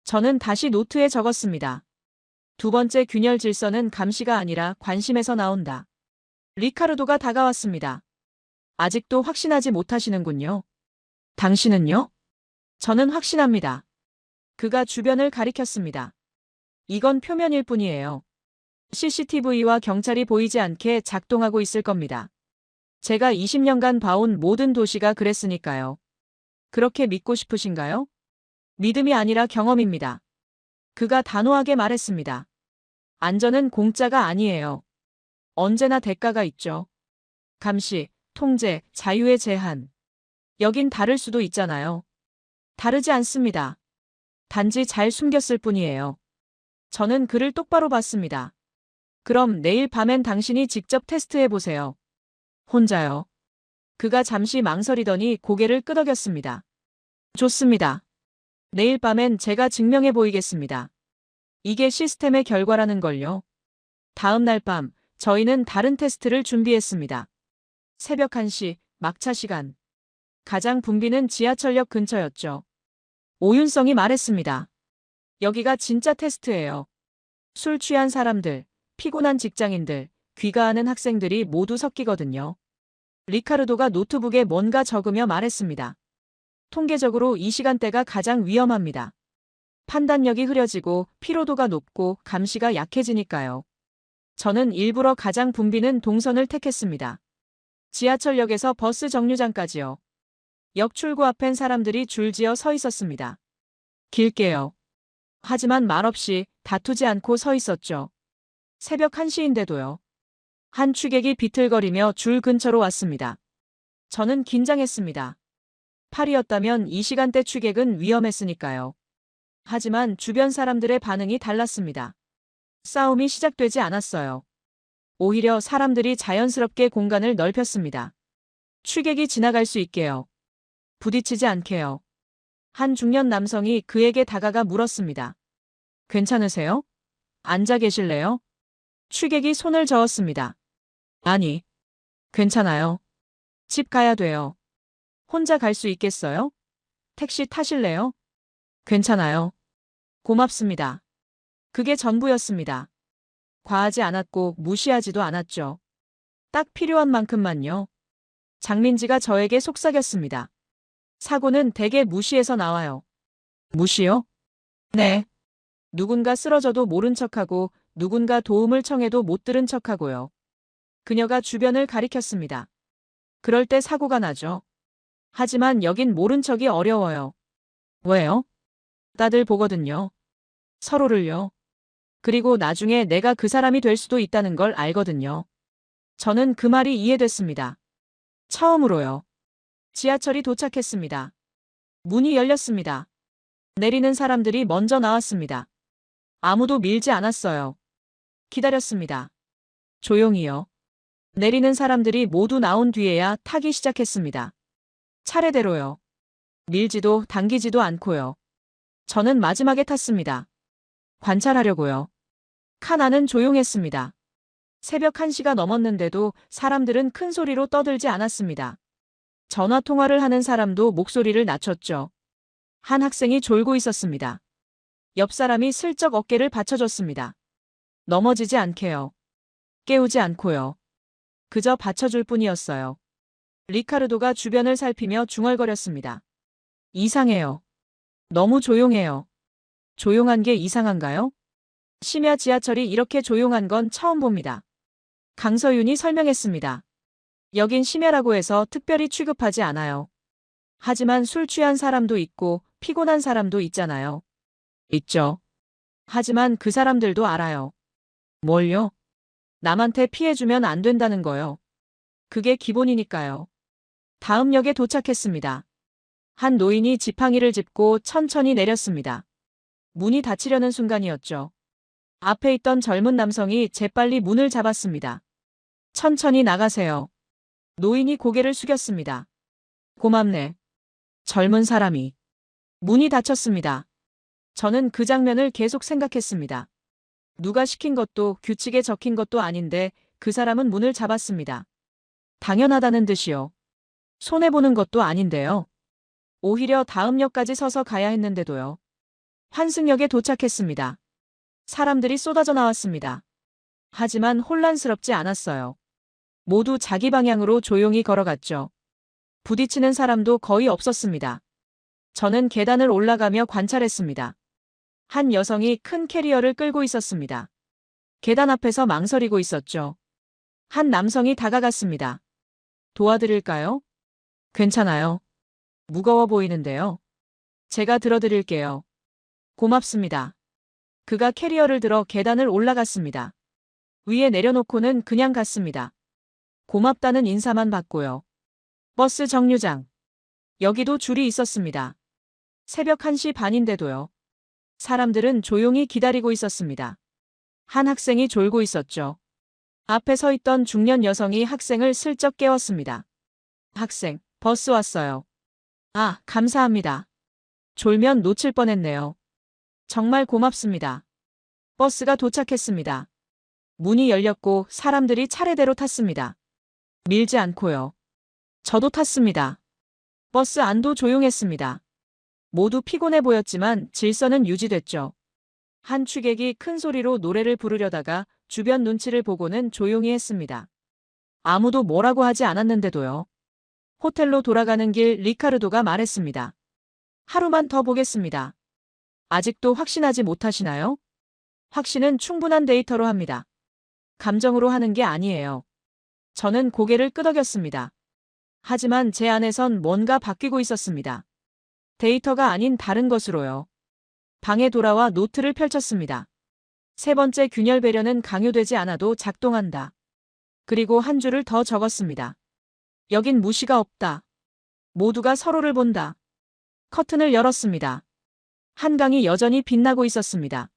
저는 다시 노트에 적었습니다. 두 번째 균열 질서는 감시가 아니라 관심에서 나온다. 리카르도가 다가왔습니다. 아직도 확신하지 못하시는군요. 당신은요? 저는 확신합니다. 그가 주변을 가리켰습니다. 이건 표면일 뿐이에요. CCTV와 경찰이 보이지 않게 작동하고 있을 겁니다. 제가 20년간 봐온 모든 도시가 그랬으니까요. 그렇게 믿고 싶으신가요? 믿음이 아니라 경험입니다. 그가 단호하게 말했습니다. 안전은 공짜가 아니에요. 언제나 대가가 있죠. 감시, 통제, 자유의 제한. 여긴 다를 수도 있잖아요. 다르지 않습니다. 단지 잘 숨겼을 뿐이에요. 저는 그를 똑바로 봤습니다. 그럼 내일 밤엔 당신이 직접 테스트해 보세요. 혼자요. 그가 잠시 망설이더니 고개를 끄덕였습니다. 좋습니다. 내일 밤엔 제가 증명해 보이겠습니다. 이게 시스템의 결과라는 걸요. 다음 날 밤, 저희는 다른 테스트를 준비했습니다. 새벽 1시, 막차 시간. 가장 붐비는 지하철역 근처였죠. 오윤성이 말했습니다. 여기가 진짜 테스트예요. 술 취한 사람들, 피곤한 직장인들, 귀가하는 학생들이 모두 섞이거든요. 리카르도가 노트북에 뭔가 적으며 말했습니다. 통계적으로 이 시간대가 가장 위험합니다. 판단력이 흐려지고 피로도가 높고 감시가 약해지니까요. 저는 일부러 가장 붐비는 동선을 택했습니다. 지하철역에서 버스 정류장까지요. 역 출구 앞엔 사람들이 줄지어 서 있었습니다. 길게요. 하지만 말없이 다투지 않고 서 있었죠. 새벽 1시인데도요. 한 취객이 비틀거리며 줄 근처로 왔습니다. 저는 긴장했습니다. 8이었다면 이 시간대 취객은 위험했으니까요. 하지만 주변 사람들의 반응이 달랐습니다. 싸움이 시작되지 않았어요. 오히려 사람들이 자연스럽게 공간을 넓혔습니다. 취객이 지나갈 수 있게요. 부딪히지 않게요. 한 중년 남성이 그에게 다가가 물었습니다. 괜찮으세요? 앉아 계실래요? 취객이 손을 저었습니다. 아니, 괜찮아요. 집 가야 돼요. 혼자 갈 수 있겠어요? 택시 타실래요? 괜찮아요. 고맙습니다. 그게 전부였습니다. 과하지 않았고 무시하지도 않았죠. 딱 필요한 만큼만요. 장민지가 저에게 속삭였습니다. 사고는 대개 무시에서 나와요. 무시요? 네. 누군가 쓰러져도 모른 척하고 누군가 도움을 청해도 못 들은 척하고요. 그녀가 주변을 가리켰습니다. 그럴 때 사고가 나죠. 하지만 여긴 모른 척이 어려워요. 왜요? 다들 보거든요. 서로를요. 그리고 나중에 내가 그 사람이 될 수도 있다는 걸 알거든요. 저는 그 말이 이해됐습니다. 처음으로요. 지하철이 도착했습니다. 문이 열렸습니다. 내리는 사람들이 먼저 나왔습니다. 아무도 밀지 않았어요. 기다렸습니다. 조용히요. 내리는 사람들이 모두 나온 뒤에야 타기 시작했습니다. 차례대로요. 밀지도 당기지도 않고요. 저는 마지막에 탔습니다. 관찰하려고요. 칸 안은 조용했습니다. 새벽 1시가 넘었는데도 사람들은 큰 소리로 떠들지 않았습니다. 전화 통화를 하는 사람도 목소리를 낮췄죠. 한 학생이 졸고 있었습니다. 옆 사람이 슬쩍 어깨를 받쳐줬습니다. 넘어지지 않게요. 깨우지 않고요. 그저 받쳐줄 뿐이었어요. 리카르도가 주변을 살피며 중얼거렸습니다. 이상해요. 너무 조용해요. 조용한 게 이상한가요? 심야 지하철이 이렇게 조용한 건 처음 봅니다. 강서윤이 설명했습니다. 여긴 심야라고 해서 특별히 취급하지 않아요. 하지만 술 취한 사람도 있고 피곤한 사람도 있잖아요. 있죠. 하지만 그 사람들도 알아요. 뭘요? 남한테 피해주면 안 된다는 거요. 그게 기본이니까요. 다음 역에 도착했습니다. 한 노인이 지팡이를 짚고 천천히 내렸습니다. 문이 닫히려는 순간이었죠. 앞에 있던 젊은 남성이 재빨리 문을 잡았습니다. 천천히 나가세요. 노인이 고개를 숙였습니다. 고맙네. 젊은 사람이. 문이 닫혔습니다. 저는 그 장면을 계속 생각했습니다. 누가 시킨 것도 규칙에 적힌 것도 아닌데 그 사람은 문을 잡았습니다. 당연하다는 듯이요. 손해보는 것도 아닌데요. 오히려 다음 역까지 서서 가야 했는데도요. 환승역에 도착했습니다. 사람들이 쏟아져 나왔습니다. 하지만 혼란스럽지 않았어요. 모두 자기 방향으로 조용히 걸어갔죠. 부딪히는 사람도 거의 없었습니다. 저는 계단을 올라가며 관찰했습니다. 한 여성이 큰 캐리어를 끌고 있었습니다. 계단 앞에서 망설이고 있었죠. 한 남성이 다가갔습니다. 도와드릴까요? 괜찮아요. 무거워 보이는데요. 제가 들어드릴게요. 고맙습니다. 그가 캐리어를 들어 계단을 올라갔습니다. 위에 내려놓고는 그냥 갔습니다. 고맙다는 인사만 받고요. 버스 정류장. 여기도 줄이 있었습니다. 새벽 1시 반인데도요. 사람들은 조용히 기다리고 있었습니다. 한 학생이 졸고 있었죠. 앞에 서 있던 중년 여성이 학생을 슬쩍 깨웠습니다. 학생, 버스 왔어요. 아, 감사합니다. 졸면 놓칠 뻔했네요. 정말 고맙습니다. 버스가 도착했습니다. 문이 열렸고 사람들이 차례대로 탔습니다. 밀지 않고요. 저도 탔습니다. 버스 안도 조용했습니다. 모두 피곤해 보였지만 질서는 유지됐죠. 한 취객이 큰 소리로 노래를 부르려다가 주변 눈치를 보고는 조용히 했습니다. 아무도 뭐라고 하지 않았는데도요. 호텔로 돌아가는 길 리카르도가 말했습니다. 하루만 더 보겠습니다. 아직도 확신하지 못하시나요? 확신은 충분한 데이터로 합니다. 감정으로 하는 게 아니에요. 저는 고개를 끄덕였습니다. 하지만 제 안에선 뭔가 바뀌고 있었습니다. 데이터가 아닌 다른 것으로요. 방에 돌아와 노트를 펼쳤습니다. 세 번째 균열 배려는 강요되지 않아도 작동한다. 그리고 한 줄을 더 적었습니다. 여긴 무시가 없다. 모두가 서로를 본다. 커튼을 열었습니다. 한강이 여전히 빛나고 있었습니다.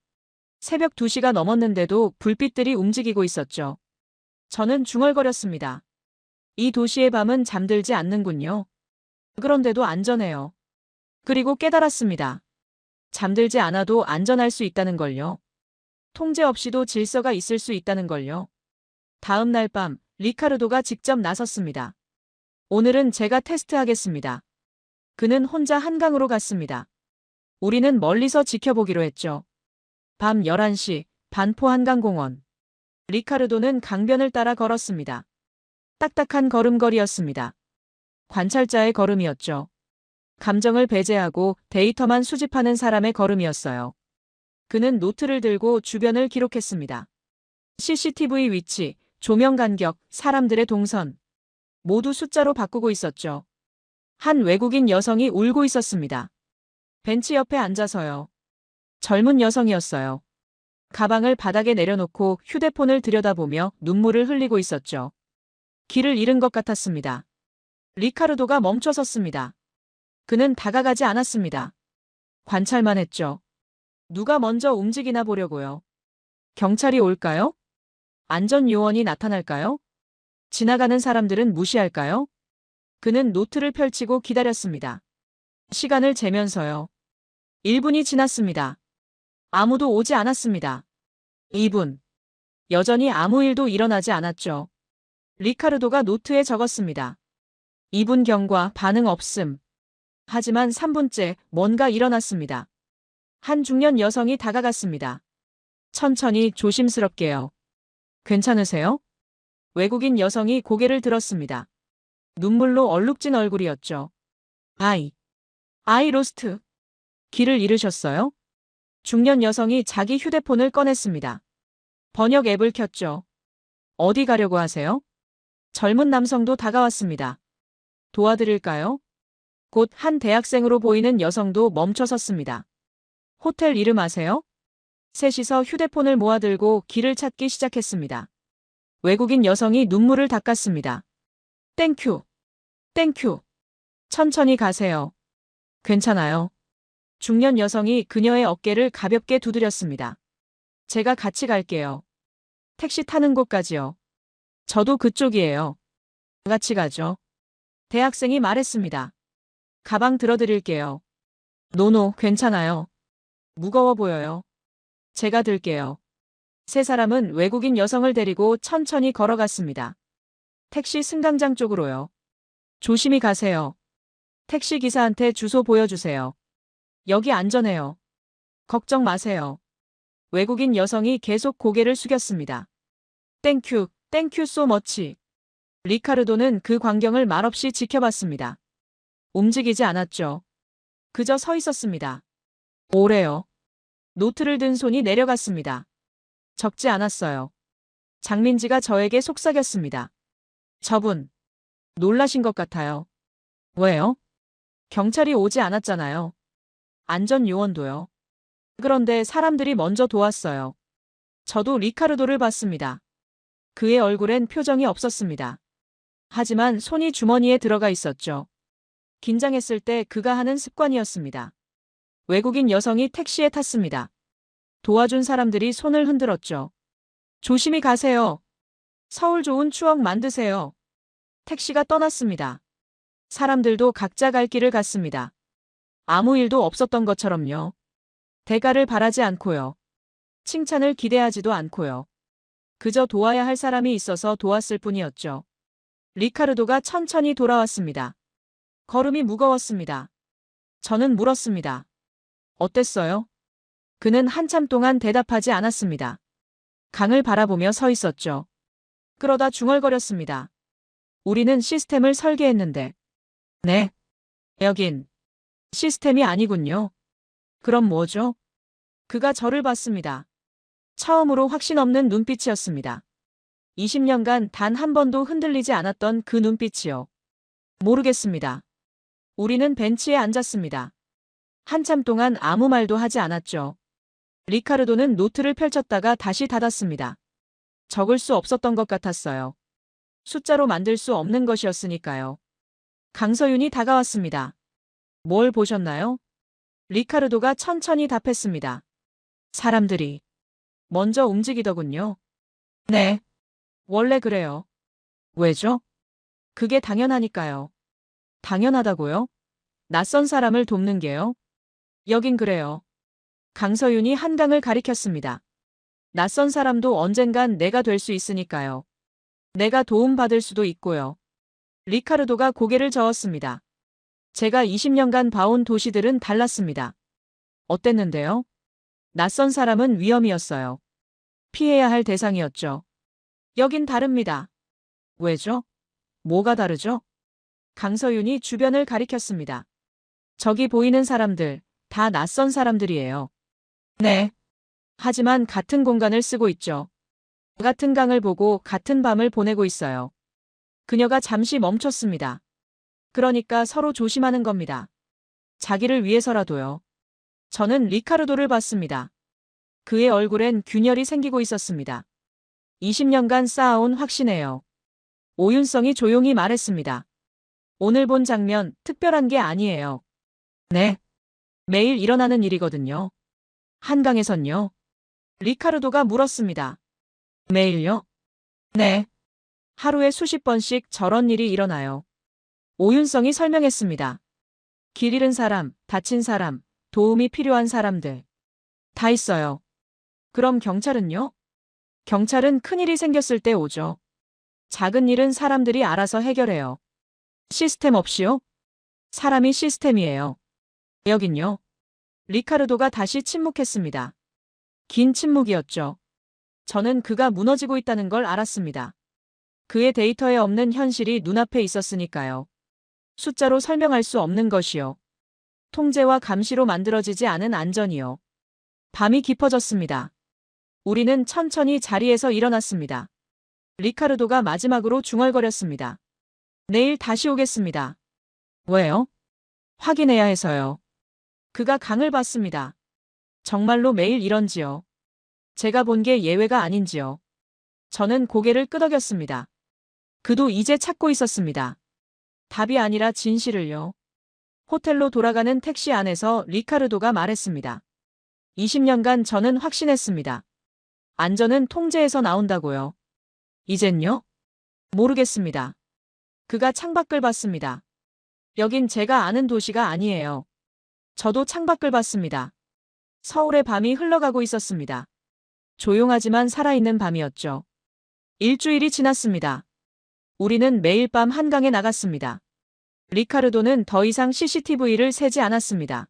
새벽 2시가 넘었는데도 불빛들이 움직이고 있었죠. 저는 중얼거렸습니다. 이 도시의 밤은 잠들지 않는군요. 그런데도 안전해요. 그리고 깨달았습니다. 잠들지 않아도 안전할 수 있다는 걸요. 통제 없이도 질서가 있을 수 있다는 걸요. 다음 날 밤, 리카르도가 직접 나섰습니다. 오늘은 제가 테스트하겠습니다. 그는 혼자 한강으로 갔습니다. 우리는 멀리서 지켜보기로 했죠. 밤 11시, 반포 한강공원. 리카르도는 강변을 따라 걸었습니다. 딱딱한 걸음걸이였습니다. 관찰자의 걸음이었죠. 감정을 배제하고 데이터만 수집하는 사람의 걸음이었어요. 그는 노트를 들고 주변을 기록했습니다. CCTV 위치, 조명 간격, 사람들의 동선. 모두 숫자로 바꾸고 있었죠. 한 외국인 여성이 울고 있었습니다. 벤치 옆에 앉아서요. 젊은 여성이었어요. 가방을 바닥에 내려놓고 휴대폰을 들여다보며 눈물을 흘리고 있었죠. 길을 잃은 것 같았습니다. 리카르도가 멈춰섰습니다. 그는 다가가지 않았습니다. 관찰만 했죠. 누가 먼저 움직이나 보려고요. 경찰이 올까요? 안전요원이 나타날까요? 지나가는 사람들은 무시할까요? 그는 노트를 펼치고 기다렸습니다. 시간을 재면서요. 1분이 지났습니다. 아무도 오지 않았습니다. 2분. 여전히 아무 일도 일어나지 않았죠. 리카르도가 노트에 적었습니다. 2분 경과 반응 없음. 하지만 3분째 뭔가 일어났습니다. 한 중년 여성이 다가갔습니다. 천천히 조심스럽게요. 괜찮으세요? 외국인 여성이 고개를 들었습니다. 눈물로 얼룩진 얼굴이었죠. 아이 로스트. 길을 잃으셨어요? 중년 여성이 자기 휴대폰을 꺼냈습니다. 번역 앱을 켰죠. 어디 가려고 하세요? 젊은 남성도 다가왔습니다. 도와드릴까요? 곧 한 대학생으로 보이는 여성도 멈춰 섰습니다. 호텔 이름 아세요? 셋이서 휴대폰을 모아들고 길을 찾기 시작했습니다. 외국인 여성이 눈물을 닦았습니다. 땡큐. 땡큐. 천천히 가세요. 괜찮아요. 중년 여성이 그녀의 어깨를 가볍게 두드렸습니다. 제가 같이 갈게요. 택시 타는 곳까지요. 저도 그쪽이에요. 같이 가죠. 대학생이 말했습니다. 가방 들어드릴게요. 노노, 괜찮아요. 무거워 보여요. 제가 들게요. 세 사람은 외국인 여성을 데리고 천천히 걸어갔습니다. 택시 승강장 쪽으로요. 조심히 가세요. 택시 기사한테 주소 보여주세요. 여기 안전해요. 걱정 마세요. 외국인 여성이 계속 고개를 숙였습니다. 땡큐, 땡큐 소 머치. 리카르도는 그 광경을 말없이 지켜봤습니다. 움직이지 않았죠. 그저 서 있었습니다. 오래요. 노트를 든 손이 내려갔습니다. 적지 않았어요. 장민지가 저에게 속삭였습니다. 저분, 놀라신 것 같아요. 왜요? 경찰이 오지 않았잖아요. 안전요원도요. 그런데 사람들이 먼저 도왔어요. 저도 리카르도를 봤습니다. 그의 얼굴엔 표정이 없었습니다. 하지만 손이 주머니에 들어가 있었죠. 긴장했을 때 그가 하는 습관이었습니다. 외국인 여성이 택시에 탔습니다. 도와준 사람들이 손을 흔들었죠. 조심히 가세요. 서울 좋은 추억 만드세요. 택시가 떠났습니다. 사람들도 각자 갈 길을 갔습니다. 아무 일도 없었던 것처럼요. 대가를 바라지 않고요. 칭찬을 기대하지도 않고요. 그저 도와야 할 사람이 있어서 도왔을 뿐이었죠. 리카르도가 천천히 돌아왔습니다. 걸음이 무거웠습니다. 저는 물었습니다. 어땠어요? 그는 한참 동안 대답하지 않았습니다. 강을 바라보며 서 있었죠. 그러다 중얼거렸습니다. 우리는 시스템을 설계했는데. 네. 여긴 시스템이 아니군요. 그럼 뭐죠? 그가 저를 봤습니다. 처음으로 확신 없는 눈빛이었습니다. 20년간 단 한 번도 흔들리지 않았던 그 눈빛이요. 모르겠습니다. 우리는 벤치에 앉았습니다. 한참 동안 아무 말도 하지 않았죠. 리카르도는 노트를 펼쳤다가 다시 닫았습니다. 적을 수 없었던 것 같았어요. 숫자로 만들 수 없는 것이었으니까요. 강서윤이 다가왔습니다. 뭘 보셨나요? 리카르도가 천천히 답했습니다. 사람들이 먼저 움직이더군요. 네. 원래 그래요. 왜죠? 그게 당연하니까요. 당연하다고요? 낯선 사람을 돕는 게요? 여긴 그래요. 강서윤이 한강을 가리켰습니다. 낯선 사람도 언젠간 내가 될 수 있으니까요. 내가 도움받을 수도 있고요. 리카르도가 고개를 저었습니다. 제가 20년간 봐온 도시들은 달랐습니다. 어땠는데요? 낯선 사람은 위험이었어요. 피해야 할 대상이었죠. 여긴 다릅니다. 왜죠? 뭐가 다르죠? 강서윤이 주변을 가리켰습니다. 저기 보이는 사람들, 다 낯선 사람들이에요. 네. 하지만 같은 공간을 쓰고 있죠. 같은 강을 보고 같은 밤을 보내고 있어요. 그녀가 잠시 멈췄습니다. 그러니까 서로 조심하는 겁니다. 자기를 위해서라도요. 저는 리카르도를 봤습니다. 그의 얼굴엔 균열이 생기고 있었습니다. 20년간 쌓아온 확신이에요. 오윤성이 조용히 말했습니다. 오늘 본 장면 특별한 게 아니에요. 네. 매일 일어나는 일이거든요. 한강에선요. 리카르도가 물었습니다. 매일요? 네. 하루에 수십 번씩 저런 일이 일어나요. 오윤성이 설명했습니다. 길 잃은 사람, 다친 사람, 도움이 필요한 사람들. 다 있어요. 그럼 경찰은요? 경찰은 큰일이 생겼을 때 오죠. 작은 일은 사람들이 알아서 해결해요. 시스템 없이요? 사람이 시스템이에요. 여긴요. 리카르도가 다시 침묵했습니다. 긴 침묵이었죠. 저는 그가 무너지고 있다는 걸 알았습니다. 그의 데이터에 없는 현실이 눈앞에 있었으니까요. 숫자로 설명할 수 없는 것이요. 통제와 감시로 만들어지지 않은 안전이요. 밤이 깊어졌습니다. 우리는 천천히 자리에서 일어났습니다. 리카르도가 마지막으로 중얼거렸습니다. 내일 다시 오겠습니다. 왜요? 확인해야 해서요. 그가 강을 받습니다. 정말로 매일 이런지요? 제가 본 게 예외가 아닌지요? 저는 고개를 끄덕였습니다. 그도 이제 찾고 있었습니다. 답이 아니라 진실을요. 호텔로 돌아가는 택시 안에서 리카르도가 말했습니다. 20년간 저는 확신했습니다. 안전은 통제에서 나온다고요. 이젠요? 모르겠습니다. 그가 창밖을 봤습니다. 여긴 제가 아는 도시가 아니에요. 저도 창밖을 봤습니다. 서울의 밤이 흘러가고 있었습니다. 조용하지만 살아있는 밤이었죠. 일주일이 지났습니다. 우리는 매일 밤 한강에 나갔습니다. 리카르도는 더 이상 CCTV를 세지 않았습니다.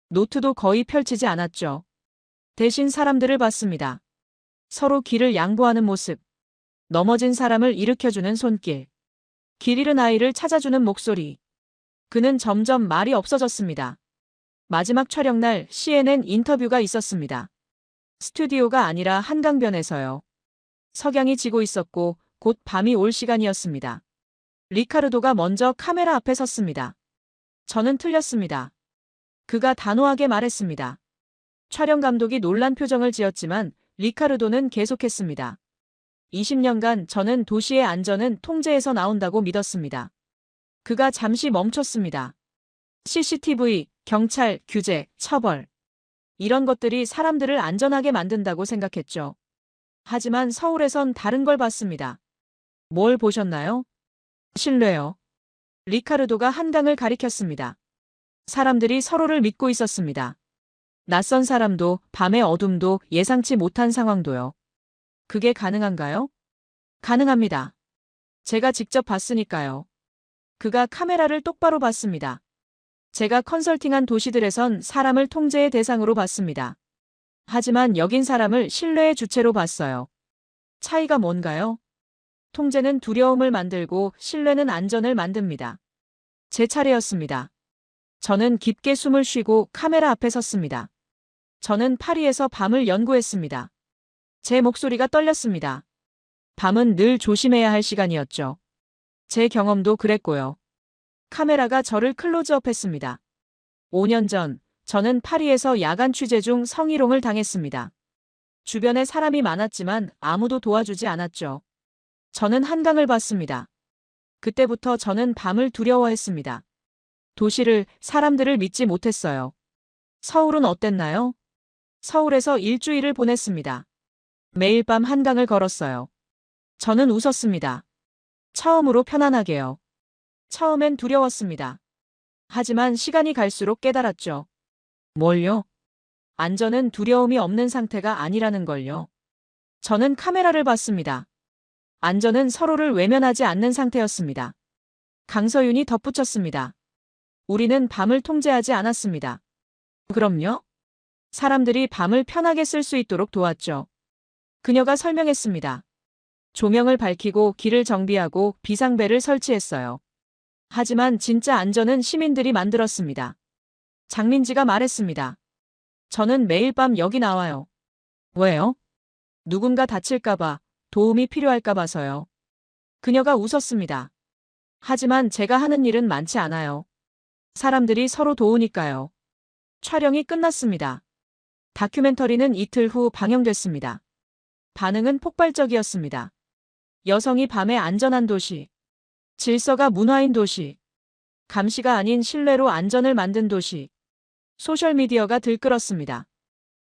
노트도 거의 펼치지 않았죠. 대신 사람들을 봤습니다. 서로 길을 양보하는 모습. 넘어진 사람을 일으켜주는 손길. 길 잃은 아이를 찾아주는 목소리. 그는 점점 말이 없어졌습니다. 마지막 촬영날 CNN 인터뷰가 있었습니다. 스튜디오가 아니라 한강변에서요. 석양이 지고 있었고 곧 밤이 올 시간이었습니다. 리카르도가 먼저 카메라 앞에 섰습니다. 저는 틀렸습니다. 그가 단호하게 말했습니다. 촬영 감독이 놀란 표정을 지었지만 리카르도는 계속했습니다. 20년간 저는 도시의 안전은 통제에서 나온다고 믿었습니다. 그가 잠시 멈췄습니다. CCTV, 경찰, 규제, 처벌. 이런 것들이 사람들을 안전하게 만든다고 생각했죠. 하지만 서울에선 다른 걸 봤습니다. 뭘 보셨나요? 신뢰요. 리카르도가 한강을 가리켰습니다. 사람들이 서로를 믿고 있었습니다. 낯선 사람도, 밤의 어둠도, 예상치 못한 상황도요. 그게 가능한가요? 가능합니다. 제가 직접 봤으니까요. 그가 카메라를 똑바로 봤습니다. 제가 컨설팅한 도시들에선 사람을 통제의 대상으로 봤습니다. 하지만 여긴 사람을 신뢰의 주체로 봤어요. 차이가 뭔가요? 통제는 두려움을 만들고 신뢰는 안전을 만듭니다. 제 차례였습니다. 저는 깊게 숨을 쉬고 카메라 앞에 섰습니다. 저는 파리에서 밤을 연구했습니다. 제 목소리가 떨렸습니다. 밤은 늘 조심해야 할 시간이었죠. 제 경험도 그랬고요. 카메라가 저를 클로즈업했습니다. 5년 전, 저는 파리에서 야간 취재 중 성희롱을 당했습니다. 주변에 사람이 많았지만 아무도 도와주지 않았죠. 저는 한강을 봤습니다. 그때부터 저는 밤을 두려워했습니다. 도시를, 사람들을 믿지 못했어요. 서울은 어땠나요? 서울에서 일주일을 보냈습니다. 매일 밤 한강을 걸었어요. 저는 웃었습니다. 처음으로 편안하게요. 처음엔 두려웠습니다. 하지만 시간이 갈수록 깨달았죠. 뭘요? 안전은 두려움이 없는 상태가 아니라는 걸요. 저는 카메라를 봤습니다. 안전은 서로를 외면하지 않는 상태였습니다. 강서윤이 덧붙였습니다. 우리는 밤을 통제하지 않았습니다. 그럼요? 사람들이 밤을 편하게 쓸 수 있도록 도왔죠. 그녀가 설명했습니다. 조명을 밝히고 길을 정비하고 비상벨을 설치했어요. 하지만 진짜 안전은 시민들이 만들었습니다. 장민지가 말했습니다. 저는 매일 밤 여기 나와요. 왜요? 누군가 다칠까봐, 도움이 필요할까 봐서요. 그녀가 웃었습니다. 하지만 제가 하는 일은 많지 않아요. 사람들이 서로 도우니까요. 촬영이 끝났습니다. 다큐멘터리는 이틀 후 방영됐습니다. 반응은 폭발적이었습니다. 여성이 밤에 안전한 도시. 질서가 문화인 도시. 감시가 아닌 신뢰로 안전을 만든 도시. 소셜미디어가 들끓었습니다.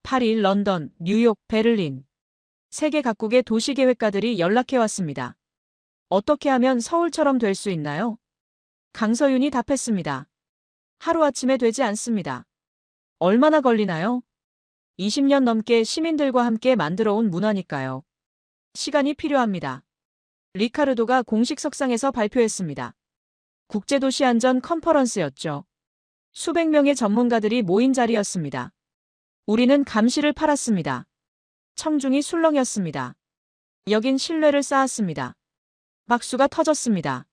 파리, 런던, 뉴욕, 베를린. 세계 각국의 도시계획가들이 연락해왔습니다. 어떻게 하면 서울처럼 될 수 있나요? 강서윤이 답했습니다. 하루아침에 되지 않습니다. 얼마나 걸리나요? 20년 넘게 시민들과 함께 만들어온 문화니까요. 시간이 필요합니다. 리카르도가 공식 석상에서 발표했습니다. 국제도시안전 컨퍼런스였죠. 수백 명의 전문가들이 모인 자리였습니다. 우리는 감시를 팔았습니다. 청중이 술렁였습니다. 여긴 신뢰를 쌓았습니다. 박수가 터졌습니다.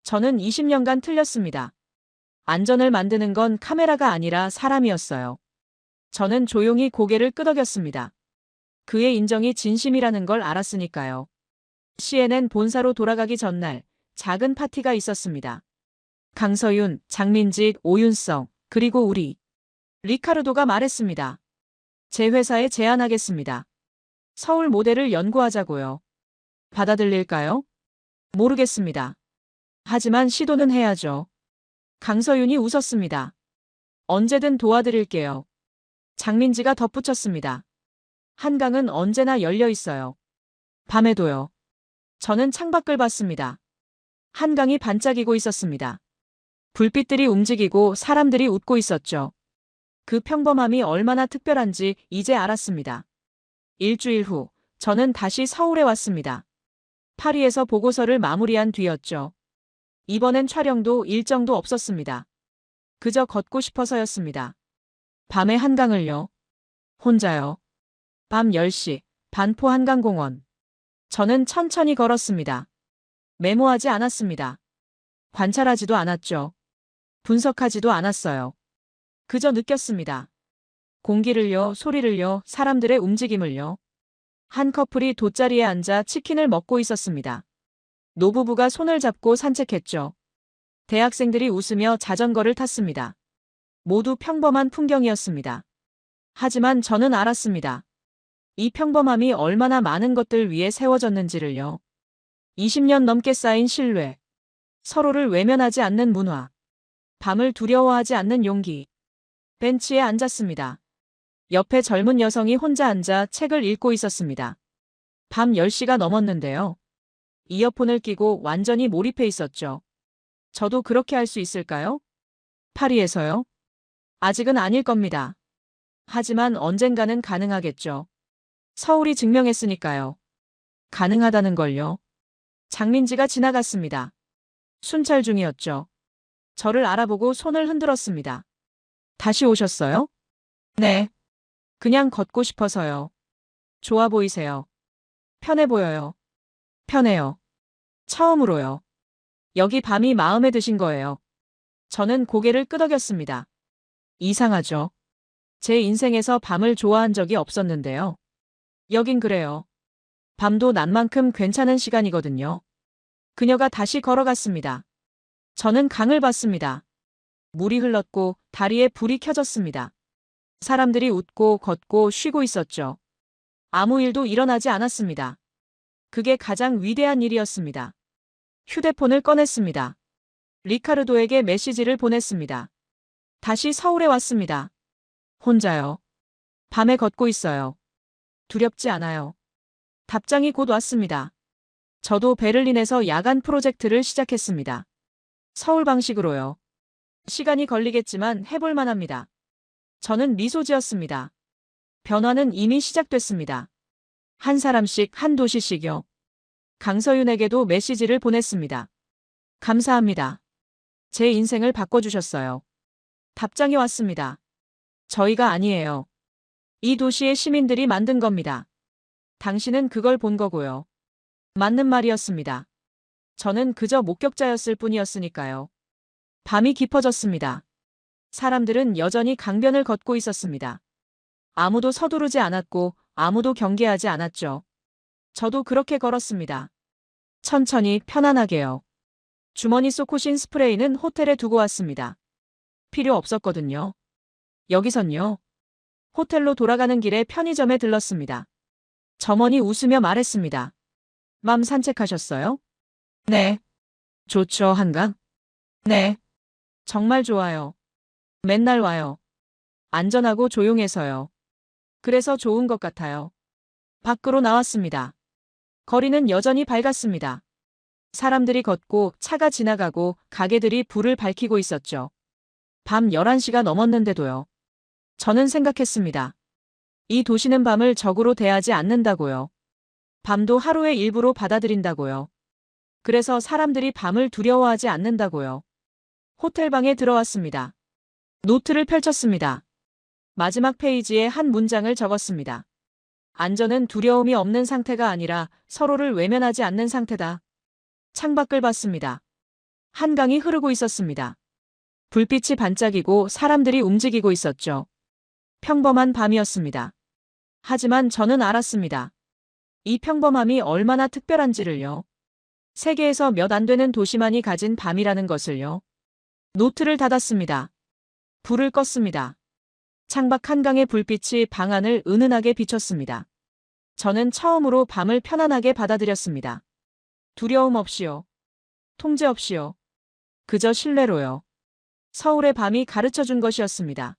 저는 20년간 틀렸습니다. 안전을 만드는 건 카메라가 아니라 사람이었어요. 저는 조용히 고개를 끄덕였습니다. 그의 인정이 진심이라는 걸 알았으니까요. CNN 본사로 돌아가기 전날 작은 파티가 있었습니다. 강서윤, 장민직, 오윤성, 그리고 우리. 리카르도가 말했습니다. 제 회사에 제안하겠습니다. 서울 모델을 연구하자고요. 받아들일까요? 모르겠습니다. 하지만 시도는 해야죠. 강서윤이 웃었습니다. 언제든 도와드릴게요. 장민지가 덧붙였습니다. 한강은 언제나 열려 있어요. 밤에도요. 저는 창밖을 봤습니다. 한강이 반짝이고 있었습니다. 불빛들이 움직이고 사람들이 웃고 있었죠. 그 평범함이 얼마나 특별한지 이제 알았습니다. 일주일 후, 저는 다시 서울에 왔습니다. 파리에서 보고서를 마무리한 뒤였죠. 이번엔 촬영도 일정도 없었습니다. 그저 걷고 싶어서였습니다. 밤에 한강을요. 혼자요. 밤 10시, 반포 한강공원. 저는 천천히 걸었습니다. 메모하지 않았습니다. 관찰하지도 않았죠. 분석하지도 않았어요. 그저 느꼈습니다. 공기를요, 소리를요, 사람들의 움직임을요. 한 커플이 돗자리에 앉아 치킨을 먹고 있었습니다. 노부부가 손을 잡고 산책했죠. 대학생들이 웃으며 자전거를 탔습니다. 모두 평범한 풍경이었습니다. 하지만 저는 알았습니다. 이 평범함이 얼마나 많은 것들 위에 세워졌는지를요. 20년 넘게 쌓인 신뢰. 서로를 외면하지 않는 문화. 밤을 두려워하지 않는 용기. 벤치에 앉았습니다. 옆에 젊은 여성이 혼자 앉아 책을 읽고 있었습니다. 밤 10시가 넘었는데요. 이어폰을 끼고 완전히 몰입해 있었죠. 저도 그렇게 할 수 있을까요? 파리에서요? 아직은 아닐 겁니다. 하지만 언젠가는 가능하겠죠. 서울이 증명했으니까요. 가능하다는 걸요. 장민지가 지나갔습니다. 순찰 중이었죠. 저를 알아보고 손을 흔들었습니다. 다시 오셨어요? 네. 그냥 걷고 싶어서요. 좋아 보이세요. 편해 보여요. 편해요. 처음으로요. 여기 밤이 마음에 드신 거예요. 저는 고개를 끄덕였습니다. 이상하죠? 제 인생에서 밤을 좋아한 적이 없었는데요. 여긴 그래요. 밤도 낮만큼 괜찮은 시간이거든요. 그녀가 다시 걸어갔습니다. 저는 강을 봤습니다. 물이 흘렀고 다리에 불이 켜졌습니다. 사람들이 웃고 걷고 쉬고 있었죠. 아무 일도 일어나지 않았습니다. 그게 가장 위대한 일이었습니다. 휴대폰을 꺼냈습니다. 리카르도에게 메시지를 보냈습니다. 다시 서울에 왔습니다. 혼자요. 밤에 걷고 있어요. 두렵지 않아요. 답장이 곧 왔습니다. 저도 베를린에서 야간 프로젝트를 시작했습니다. 서울 방식으로요. 시간이 걸리겠지만 해볼 만합니다. 저는 미소 지었습니다. 변화는 이미 시작됐습니다. 한 사람씩 한 도시씩요. 강서윤에게도 메시지를 보냈습니다. 감사합니다. 제 인생을 바꿔주셨어요. 답장이 왔습니다. 저희가 아니에요. 이 도시의 시민들이 만든 겁니다. 당신은 그걸 본 거고요. 맞는 말이었습니다. 저는 그저 목격자였을 뿐이었으니까요. 밤이 깊어졌습니다. 사람들은 여전히 강변을 걷고 있었습니다. 아무도 서두르지 않았고 아무도 경계하지 않았죠. 저도 그렇게 걸었습니다. 천천히 편안하게요. 주머니 속 호신 스프레이는 호텔에 두고 왔습니다. 필요 없었거든요. 여기선요. 호텔로 돌아가는 길에 편의점에 들렀습니다. 점원이 웃으며 말했습니다. 맘 산책하셨어요? 네. 좋죠, 한강? 네. 정말 좋아요. 맨날 와요. 안전하고 조용해서요. 그래서 좋은 것 같아요. 밖으로 나왔습니다. 거리는 여전히 밝았습니다. 사람들이 걷고 차가 지나가고 가게들이 불을 밝히고 있었죠. 밤 11시가 넘었는데도요. 저는 생각했습니다. 이 도시는 밤을 적으로 대하지 않는다고요. 밤도 하루의 일부로 받아들인다고요. 그래서 사람들이 밤을 두려워하지 않는다고요. 호텔 방에 들어왔습니다. 노트를 펼쳤습니다. 마지막 페이지에 한 문장을 적었습니다. 안전은 두려움이 없는 상태가 아니라 서로를 외면하지 않는 상태다. 창밖을 봤습니다. 한강이 흐르고 있었습니다. 불빛이 반짝이고 사람들이 움직이고 있었죠. 평범한 밤이었습니다. 하지만 저는 알았습니다. 이 평범함이 얼마나 특별한지를요. 세계에서 몇 안 되는 도시만이 가진 밤이라는 것을요. 노트를 닫았습니다. 불을 껐습니다. 창밖 한강의 불빛이 방 안을 은은하게 비췄습니다. 저는 처음으로 밤을 편안하게 받아들였습니다. 두려움 없이요. 통제 없이요. 그저 신뢰로요. 서울의 밤이 가르쳐준 것이었습니다.